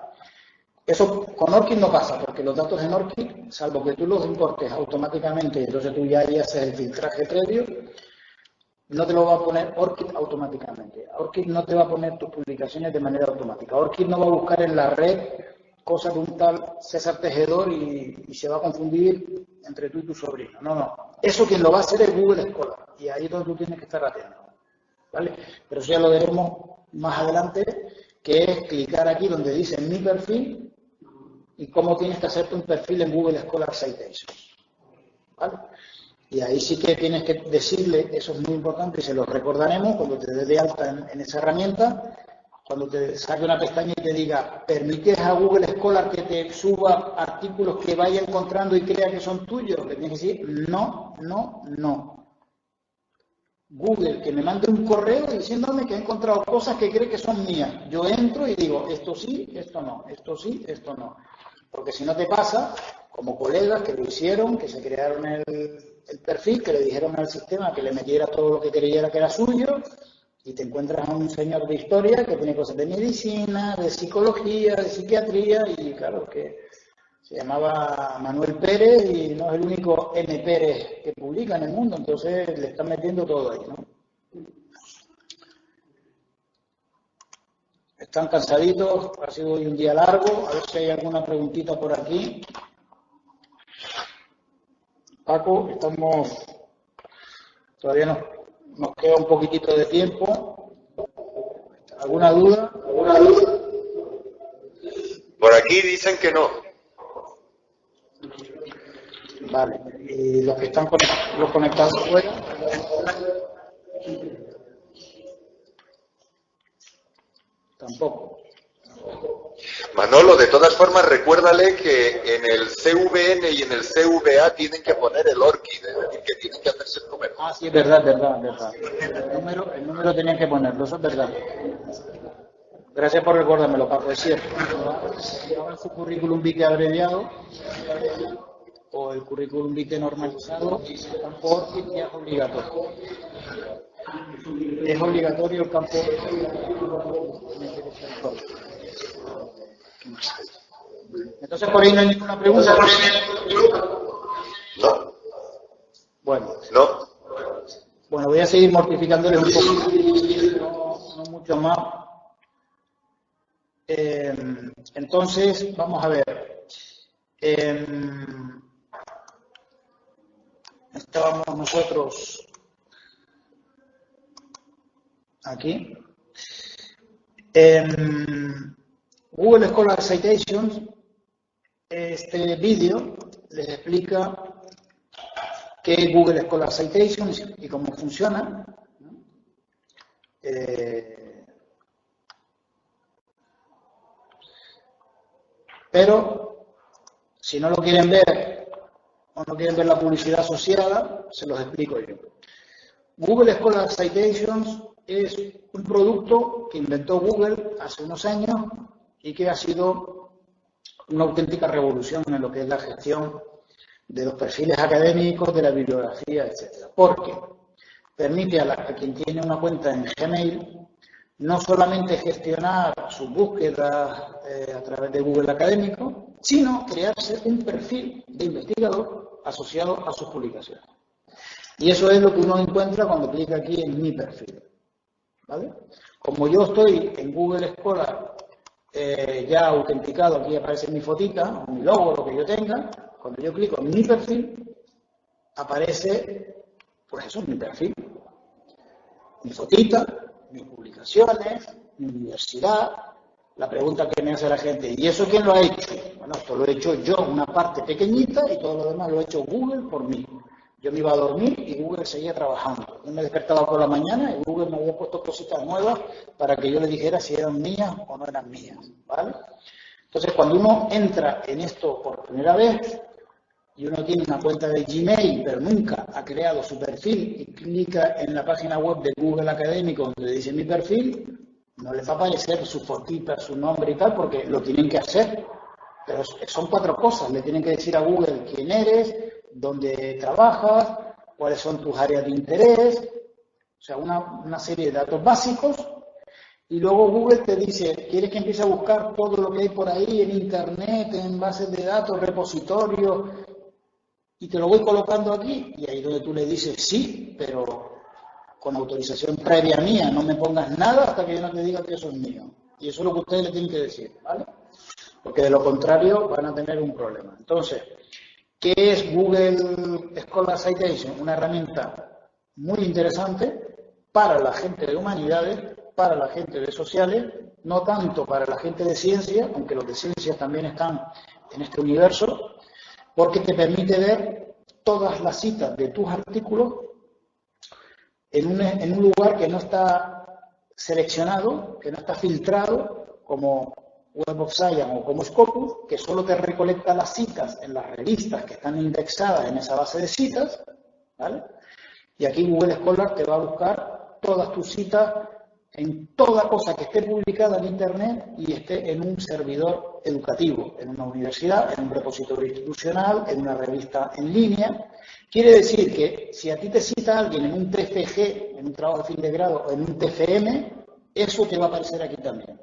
Eso con ORCID no pasa, porque los datos en ORCID, salvo que tú los importes automáticamente, entonces tú ya haces el filtraje previo, no te lo va a poner ORCID automáticamente. ORCID no te va a poner tus publicaciones de manera automática. ORCID no va a buscar en la red cosas de un tal César Tejedor y se va a confundir entre tú y tu sobrino. No. Eso quien lo va a hacer es Google Scholar, y ahí es donde tú tienes que estar atento, ¿vale? Pero eso ya lo veremos más adelante, que es clicar aquí donde dice mi perfil y cómo tienes que hacerte un perfil en Google Scholar Citation, ¿vale? Y ahí sí que tienes que decirle, eso es muy importante y se lo recordaremos cuando te des de alta en esa herramienta, cuando te saque una pestaña y te diga, ¿permites a Google Scholar que te suba artículos que vaya encontrando y crea que son tuyos? Le tienes que decir, no. Google que me mande un correo diciéndome que ha encontrado cosas que cree que son mías. Yo entro y digo, esto sí, esto no, esto sí, esto no. Porque si no te pasa, como colegas que lo hicieron, que se crearon el perfil, que le dijeron al sistema que le metiera todo lo que creyera que era suyo, y te encuentras a un señor de historia que tiene cosas de medicina, de psicología, de psiquiatría, y claro, que se llamaba Manuel Pérez y no es el único M. Pérez que publica en el mundo, entonces le están metiendo todo ahí, ¿no? Están cansaditos, ha sido hoy un día largo, a ver si hay alguna preguntita por aquí. Paco, todavía nos queda un poquitito de tiempo. ¿Alguna duda? Por aquí dicen que no. Vale, y los que están conectados fuera. Tampoco. Manolo, de todas formas, recuérdale que en el CVN y en el CVA tienen que poner el ORCID, es decir, que tienen que hacerse el número. Ah, sí, es verdad. El número tenían que ponerlo, eso es verdad. Gracias por recordármelo, Paco, es cierto. Llevaban su currículum vitae abreviado o el currículum vitae normalizado y el campo ORCID ya es obligatorio. Es obligatorio el campo Entonces por ahí no hay ninguna pregunta. No. Bueno. No. Bueno, voy a seguir mortificándoles un poco, no mucho más. Entonces, vamos a ver. Estábamos nosotros aquí. Google Scholar Citations, este vídeo les explica qué es Google Scholar Citations y cómo funciona. Pero si no lo quieren ver o no quieren ver la publicidad asociada, se los explico yo. Google Scholar Citations es un producto que inventó Google hace unos años y que ha sido una auténtica revolución en lo que es la gestión de los perfiles académicos, de la bibliografía, etc. Porque permite a quien tiene una cuenta en Gmail no solamente gestionar sus búsquedas a través de Google Académico, sino crearse un perfil de investigador asociado a sus publicaciones. Y eso es lo que uno encuentra cuando clica aquí en mi perfil. ¿Vale? Como yo estoy en Google Scholar ya autenticado, aquí aparece mi fotita, mi logo, lo que yo tenga, cuando yo clico en mi perfil, aparece, pues eso es mi perfil. Mi fotita, mis publicaciones, mi universidad, la pregunta que me hace la gente, ¿y eso quién lo ha hecho? Bueno, esto lo he hecho yo, una parte pequeñita, y todo lo demás lo ha hecho Google por mí. Yo me iba a dormir y Google seguía trabajando. Yo me despertaba por la mañana y Google me había puesto cositas nuevas para que yo le dijera si eran mías o no eran mías, ¿vale? Entonces, cuando uno entra en esto por primera vez y uno tiene una cuenta de Gmail, pero nunca ha creado su perfil y clica en la página web de Google Académico donde dice mi perfil, no les va a aparecer su fotita, su nombre y tal, porque lo tienen que hacer. Pero son 4 cosas. Le tienen que decir a Google quién eres, dónde trabajas, cuáles son tus áreas de interés, o sea, una serie de datos básicos. Y luego Google te dice, ¿quieres que empiece a buscar todo lo que hay por ahí en Internet, en bases de datos, repositorios? Y te lo voy colocando aquí. Y ahí donde tú le dices, sí, pero con autorización previa mía, no me pongas nada hasta que yo no te diga que eso es mío. Y eso es lo que ustedes le tienen que decir, ¿vale? Porque de lo contrario van a tener un problema. Entonces, ¿qué es Google Scholar Citation? Una herramienta muy interesante para la gente de humanidades, para la gente de sociales, no tanto para la gente de ciencia, aunque los de ciencias también están en este universo, porque te permite ver todas las citas de tus artículos en un lugar que no está seleccionado, que no está filtrado, como Web of Science o como Scopus, que solo te recolecta las citas en las revistas que están indexadas en esa base de citas, ¿vale? Y aquí Google Scholar te va a buscar todas tus citas en toda cosa que esté publicada en Internet y esté en un servidor educativo, en una universidad, en un repositorio institucional, en una revista en línea. Quiere decir que si a ti te cita alguien en un TFG, en un trabajo de fin de grado, o en un TFM, eso te va a aparecer aquí también.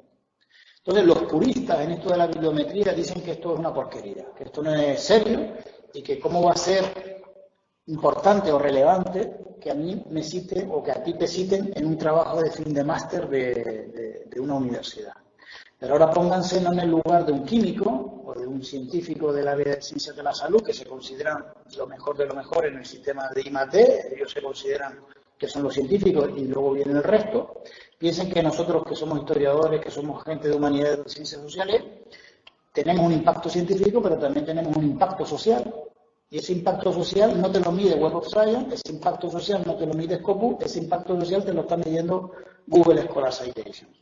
Entonces, los puristas en esto de la bibliometría dicen que esto es una porquería, que esto no es serio y que cómo va a ser importante o relevante que a mí me citen o que a ti te citen en un trabajo de fin de máster de una universidad. Pero ahora pónganse no en el lugar de un químico o de un científico del área de ciencias de la salud, que se consideran lo mejor de lo mejor en el sistema de I+D, ellos se consideran que son los científicos y luego viene el resto. Piensen que nosotros que somos historiadores, que somos gente de humanidades y de ciencias sociales, tenemos un impacto científico, pero también tenemos un impacto social. Y ese impacto social no te lo mide Web of Science, ese impacto social no te lo mide Scopus, ese impacto social te lo está midiendo Google Scholar Citations.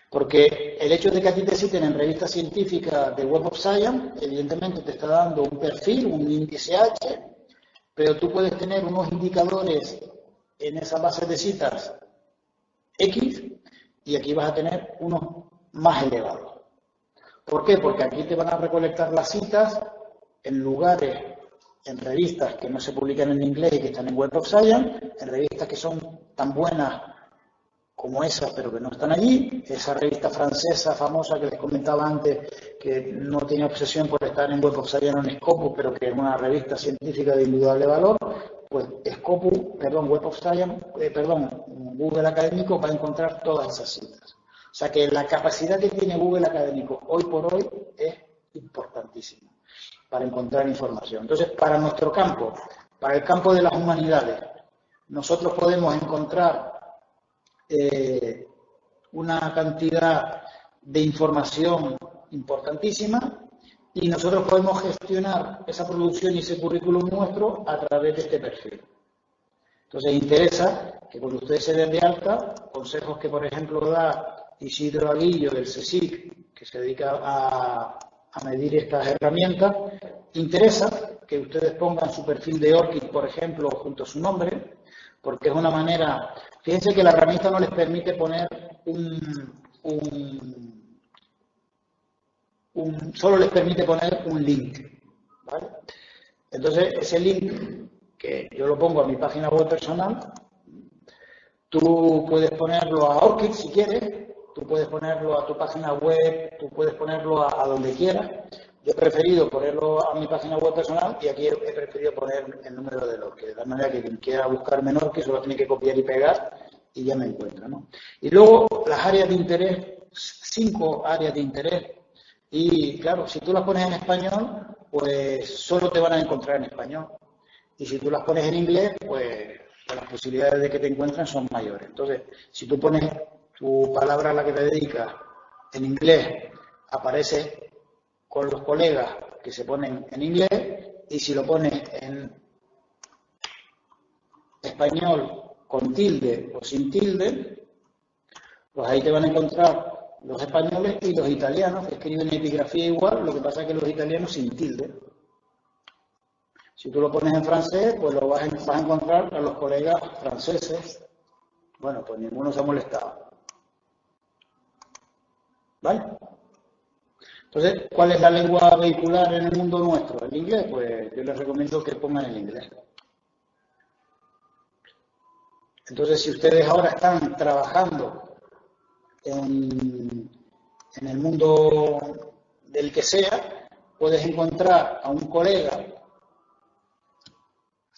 Porque el hecho de que a ti te citen en revistas científicas de Web of Science, evidentemente te está dando un perfil, un índice H, pero tú puedes tener unos indicadores en esa base de citas X y aquí vas a tener unos más elevados. ¿Por qué? Porque aquí te van a recolectar las citas en lugares, en revistas que no se publican en inglés y que están en Web of Science, en revistas que son tan buenas como esas, pero que no están allí. Esa revista francesa famosa que les comentaba antes, que no tiene obsesión por estar en Web of Science o en Scopus, pero que es una revista científica de indudable valor, pues Web of Science, Google Académico va a encontrar todas esas citas. O sea que la capacidad que tiene Google Académico hoy por hoy es importantísima para encontrar información. Entonces, para nuestro campo, para el campo de las humanidades, nosotros podemos encontrar una cantidad de información importantísima y nosotros podemos gestionar esa producción y ese currículum nuestro a través de este perfil. Entonces, interesa que cuando ustedes se den de alta, consejos que, por ejemplo, da Isidro Aguillo del CSIC, que se dedica a medir estas herramientas, interesa que ustedes pongan su perfil de ORCID, por ejemplo, junto a su nombre, porque es una manera. Fíjense que la herramienta no les permite poner solo les permite poner un link, ¿vale? Entonces, ese link, que yo lo pongo a mi página web personal, tú puedes ponerlo a ORCID si quieres, tú puedes ponerlo a tu página web, tú puedes ponerlo a donde quieras. Yo he preferido ponerlo a mi página web personal y aquí he preferido poner el número del ORCID, de tal manera que quien quiera buscarme en ORCID solo tiene que copiar y pegar y ya me encuentra, ¿no? Y luego las áreas de interés, 5 áreas de interés, y claro, si tú las pones en español, pues solo te van a encontrar en español. Y si tú las pones en inglés, pues las posibilidades de que te encuentren son mayores. Entonces, si tú pones tu palabra a la que te dedicas en inglés, aparece con los colegas que se ponen en inglés, y si lo pones en español con tilde o sin tilde, pues ahí te van a encontrar los españoles y los italianos, que escriben epigrafía igual, lo que pasa es que los italianos sin tilde. Si tú lo pones en francés, pues lo vas a encontrar a los colegas franceses. Bueno, pues ninguno se ha molestado. ¿Vale? Entonces, ¿cuál es la lengua vehicular en el mundo nuestro? ¿El inglés? Pues yo les recomiendo que pongan el inglés. Entonces, si ustedes ahora están trabajando en el mundo del que sea, puedes encontrar a un colega,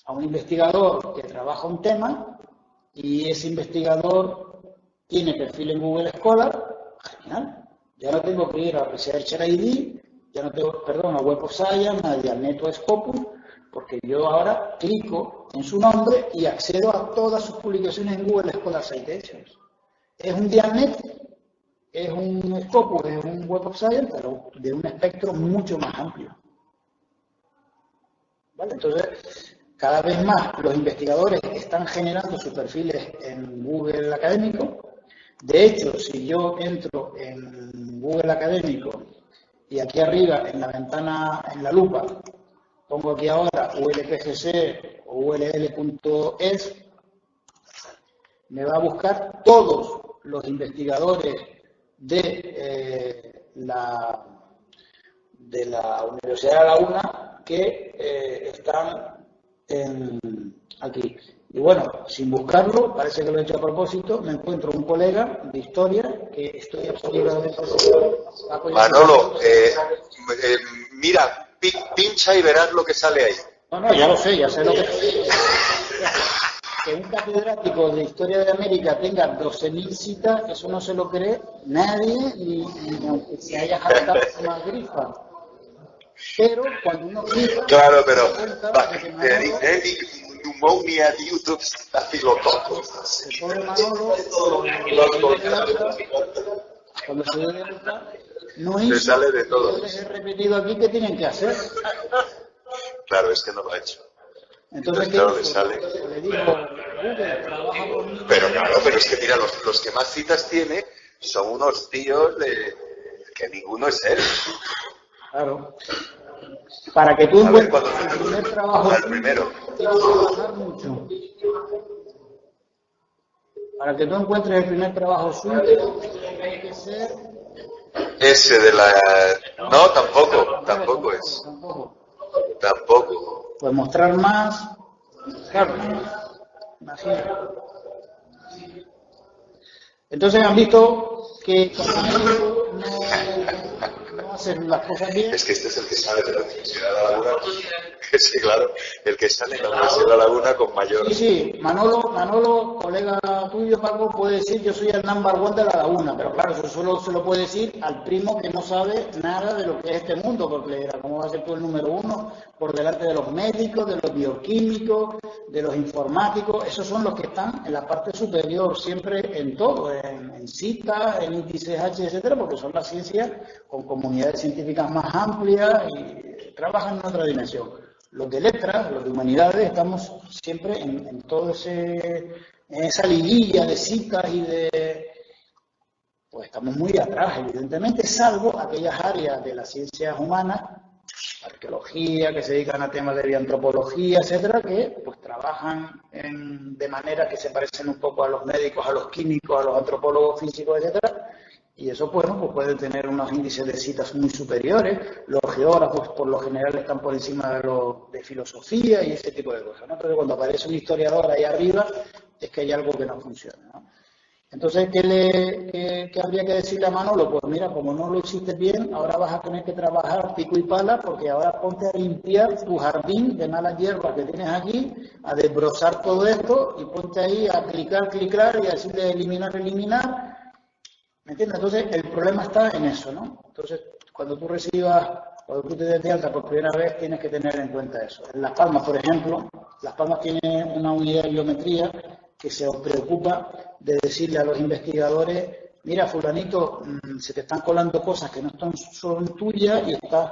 a un investigador que trabaja un tema y ese investigador tiene perfil en Google Scholar. Genial. Ya no tengo que ir a Researcher ID, ya no tengo, a Web of Science, a Dialnet o Scopus, porque yo ahora clico en su nombre y accedo a todas sus publicaciones en Google Scholar Citations. Es un Dialnet, es un Scopus, es un Web of Science, pero de un espectro mucho más amplio. ¿Vale? Entonces, cada vez más los investigadores están generando sus perfiles en Google Académico. De hecho, si yo entro en Google Académico y aquí arriba en la ventana, en la lupa, pongo aquí ahora ulpgc o ull.es, me va a buscar todos los investigadores de la Universidad de La Laguna que están aquí. Y bueno, sin buscarlo, parece que lo he hecho a propósito, me encuentro un colega de historia que estoy absolutamente seguro. Manolo, mira, pincha y verás lo que sale ahí. No, ya lo sé, ya sé lo que... Que un catedrático de Historia de América tenga 12.000 citas, eso no se lo cree nadie, ni aunque se haya jactado una grifa. Pero cuando uno clica... Claro, pero... Pneumonia de YouTube está filotopo. El pobre Manolo, cuando se dio de alta, no hizo... Se sale de todo. Yo les he repetido aquí qué tienen que hacer. Claro, es que no lo ha hecho. Entonces claro, le sale. Le digo, Google, trabaja conmigo. Pero claro, pero es que mira, los que más citas tiene son unos tíos que ninguno es él. Claro. Para que tú encuentres el primer trabajo, el primero. tienes que trabajar mucho. Para que tú encuentres el primer trabajo suyo, tiene que ser... Ese de la... No, tampoco es. Tampoco. Pues mostrar más, claro, imagínate. Entonces han visto que no hacen las cosas bien. Es que este es el que sale de la Universidad de La Laguna. Sí, claro, el que sale de la Universidad de La Laguna con mayor... Sí, Manolo, colega tuyo, Paco, puede decir yo soy el number one de La Laguna, pero claro, eso solo se lo puede decir al primo que no sabe nada de lo que es este mundo, porque le dirá, ¿cómo va a ser tú el número uno? Por delante de los médicos, de los bioquímicos, de los informáticos, esos son los que están en la parte superior, siempre en todo, en citas, en índices H, etcétera, porque son las ciencias con comunidades científicas más amplias y trabajan en otra dimensión. Los de letras, los de humanidades, estamos siempre en todo en esa liguilla de citas y de... Pues estamos muy atrás, evidentemente, salvo aquellas áreas de las ciencias humanas, arqueología, que se dedican a temas de bioantropología, etcétera, que pues trabajan de manera que se parecen un poco a los médicos, a los químicos, a los antropólogos físicos, etcétera. Y eso, pues puede tener unos índices de citas muy superiores. Los geógrafos, por lo general, están por encima de filosofía y ese tipo de cosas, ¿no? Entonces, cuando aparece un historiador ahí arriba, es que hay algo que no funciona, ¿no? Entonces, ¿qué habría que decirle a Manolo? Pues mira, como no lo hiciste bien, ahora vas a tener que trabajar pico y pala, porque ahora ponte a limpiar tu jardín de malas hierbas que tienes aquí, a desbrozar todo esto y ponte ahí a clicar y a decirle eliminar. ¿Me entiendes? Entonces, el problema está en eso, ¿no? Entonces, cuando tú te des de alta por primera vez, tienes que tener en cuenta eso. En Las Palmas, por ejemplo, Las Palmas tiene una unidad de biometría que se preocupa de decirle a los investigadores, mira, fulanito, se te están colando cosas que no son tuyas y estás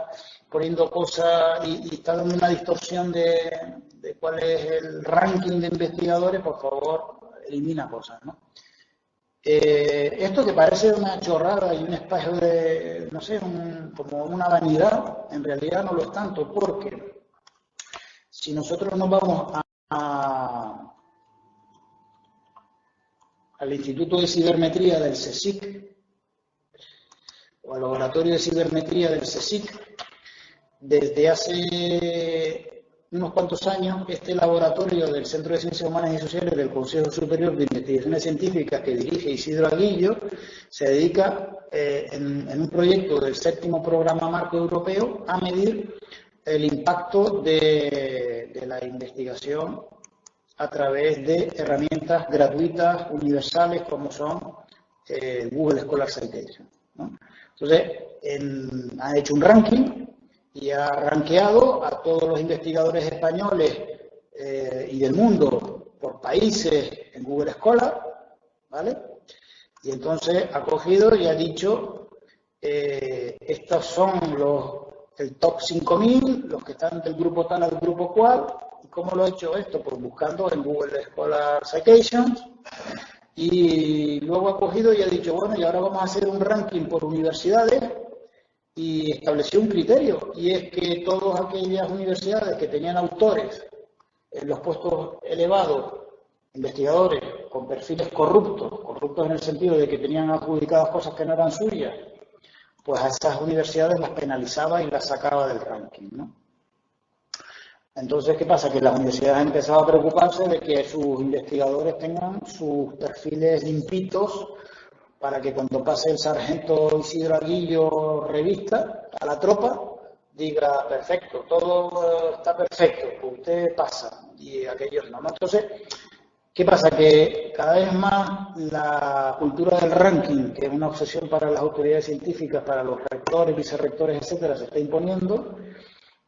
poniendo cosas y está dando una distorsión de cuál es el ranking de investigadores, por favor, elimina cosas, ¿no? Esto que parece una chorrada y un espacio de, no sé, como una vanidad, en realidad no lo es tanto, porque si nosotros nos vamos al Instituto de Cibermetría del CSIC o al Laboratorio de Cibermetría del CSIC, desde hace unos cuantos años, este laboratorio del Centro de Ciencias Humanas y Sociales del Consejo Superior de Investigaciones Científicas que dirige Isidro Aguillo, se dedica en un proyecto del 7º Programa Marco Europeo a medir el impacto de la investigación a través de herramientas gratuitas, universales, como son Google Scholar Citation, ¿no? Entonces, ha hecho un ranking y ha rankeado a todos los investigadores españoles y del mundo por países en Google Scholar, ¿vale? Y entonces ha cogido y ha dicho, estos son el top 5.000, los que están del grupo tal al grupo cual. ¿Y cómo lo ha hecho esto? Pues buscando en Google Scholar Citations, y luego ha cogido y ha dicho, bueno, y ahora vamos a hacer un ranking por universidades, y estableció un criterio, y es que todas aquellas universidades que tenían autores en los puestos elevados, investigadores con perfiles corruptos en el sentido de que tenían adjudicadas cosas que no eran suyas, pues a esas universidades las penalizaba y las sacaba del ranking, ¿no? Entonces, ¿qué pasa? Que las universidades han empezado a preocuparse de que sus investigadores tengan sus perfiles limpitos para que cuando pase el sargento Isidro Aguillo revista a la tropa, diga, perfecto, todo está perfecto, usted pasa, y aquellos no, ¿no? Entonces, ¿qué pasa? Que cada vez más la cultura del ranking, que es una obsesión para las autoridades científicas, para los rectores, vicerrectores, etcétera, se está imponiendo,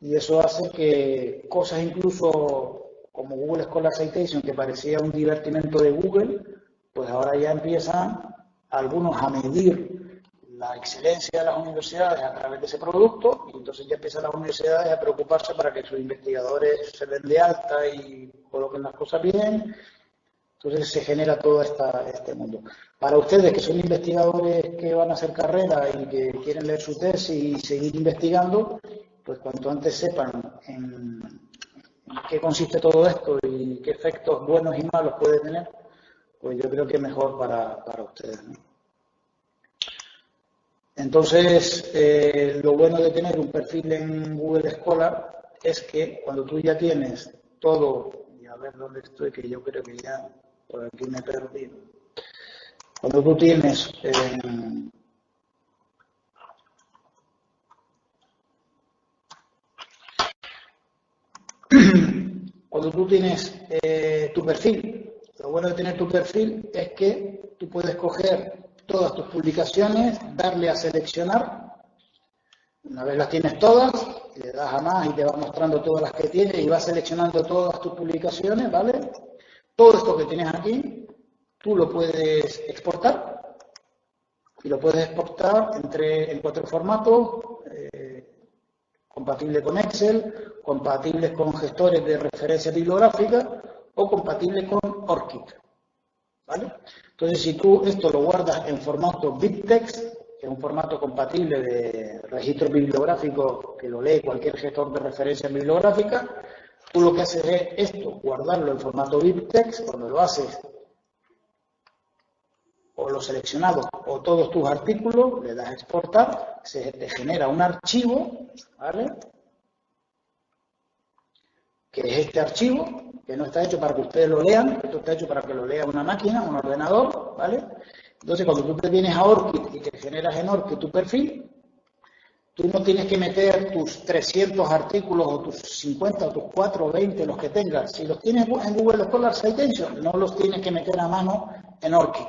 y eso hace que cosas incluso como Google Scholar Citation, que parecía un divertimento de Google, pues ahora ya empiezan algunos a medir la excelencia de las universidades a través de ese producto, y entonces ya empiezan las universidades a preocuparse para que sus investigadores se den de alta y coloquen las cosas bien. Entonces se genera todo este mundo. Para ustedes que son investigadores que van a hacer carrera y que quieren leer su tesis y seguir investigando, pues cuanto antes sepan en qué consiste todo esto y qué efectos buenos y malos puede tener, pues yo creo que es mejor para ustedes, ¿no? Entonces, lo bueno de tener un perfil en Google Scholar es que cuando tú ya tienes todo, y a ver dónde estoy, que yo creo que ya por aquí me he perdido. Cuando tú tienes tu perfil, lo bueno de tener tu perfil es que tú puedes coger todas tus publicaciones, darle a seleccionar, una vez las tienes todas, le das a más y te va mostrando todas las que tienes y va seleccionando todas tus publicaciones, ¿vale? Todo esto que tienes aquí, tú lo puedes exportar, y lo puedes exportar en 4 formatos, compatible con Excel, compatibles con gestores de referencia bibliográfica o compatible con ORCID, ¿vale? Entonces, si tú esto lo guardas en formato BibTeX, que es un formato compatible de registro bibliográfico que lo lee cualquier gestor de referencia bibliográfica, tú lo que haces es esto, guardarlo en formato BibTeX. Cuando lo haces, o lo seleccionado o todos tus artículos, le das a exportar, se te genera un archivo, ¿vale? Que es este archivo, que no está hecho para que ustedes lo lean, esto está hecho para que lo lea una máquina, un ordenador, ¿vale? Entonces, cuando tú te vienes a ORCID y te generas en ORCID tu perfil, tú no tienes que meter tus 300 artículos o tus 50 o tus 4 o 20, los que tengas. Si los tienes en Google Scholar Citation, no los tienes que meter a mano en ORCID,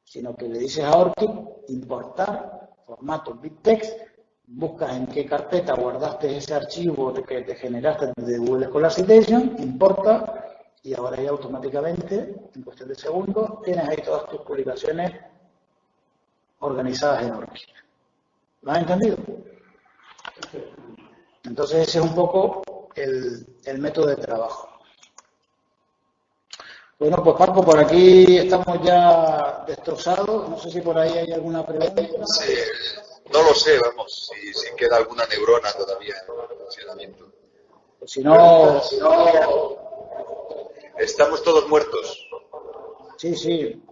sino que le dices a ORCID importar formato BibTeX, buscas en qué carpeta guardaste ese archivo que te generaste de Google Scholar Citation, importa, y ahora ya automáticamente, en cuestión de segundos, tienes ahí todas tus publicaciones organizadas en ORCID. ¿Lo has entendido? Entonces ese es un poco el método de trabajo. Bueno, pues Paco, por aquí estamos ya destrozados. No sé si por ahí hay alguna pregunta. Sí, no lo sé, vamos, si queda alguna neurona todavía en funcionamiento. Pues si no... Estamos todos muertos. Sí, sí.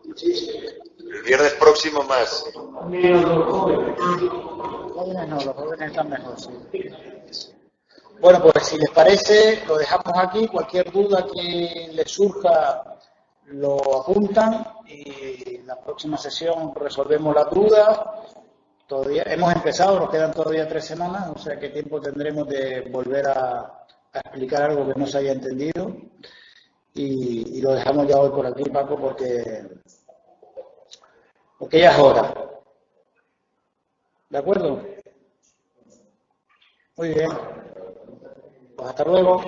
El viernes próximo más. Menos los jóvenes. Los jóvenes no, los jóvenes están mejor, sí. Bueno, pues si les parece, lo dejamos aquí. Cualquier duda que les surja, lo apuntan y en la próxima sesión resolvemos las dudas. Todavía hemos empezado, nos quedan todavía 3 semanas, o sea que tiempo tendremos de volver a explicar algo que no se haya entendido. Y lo dejamos ya hoy por aquí, Paco, porque ya es hora. ¿De acuerdo? Muy bien. Pues hasta luego.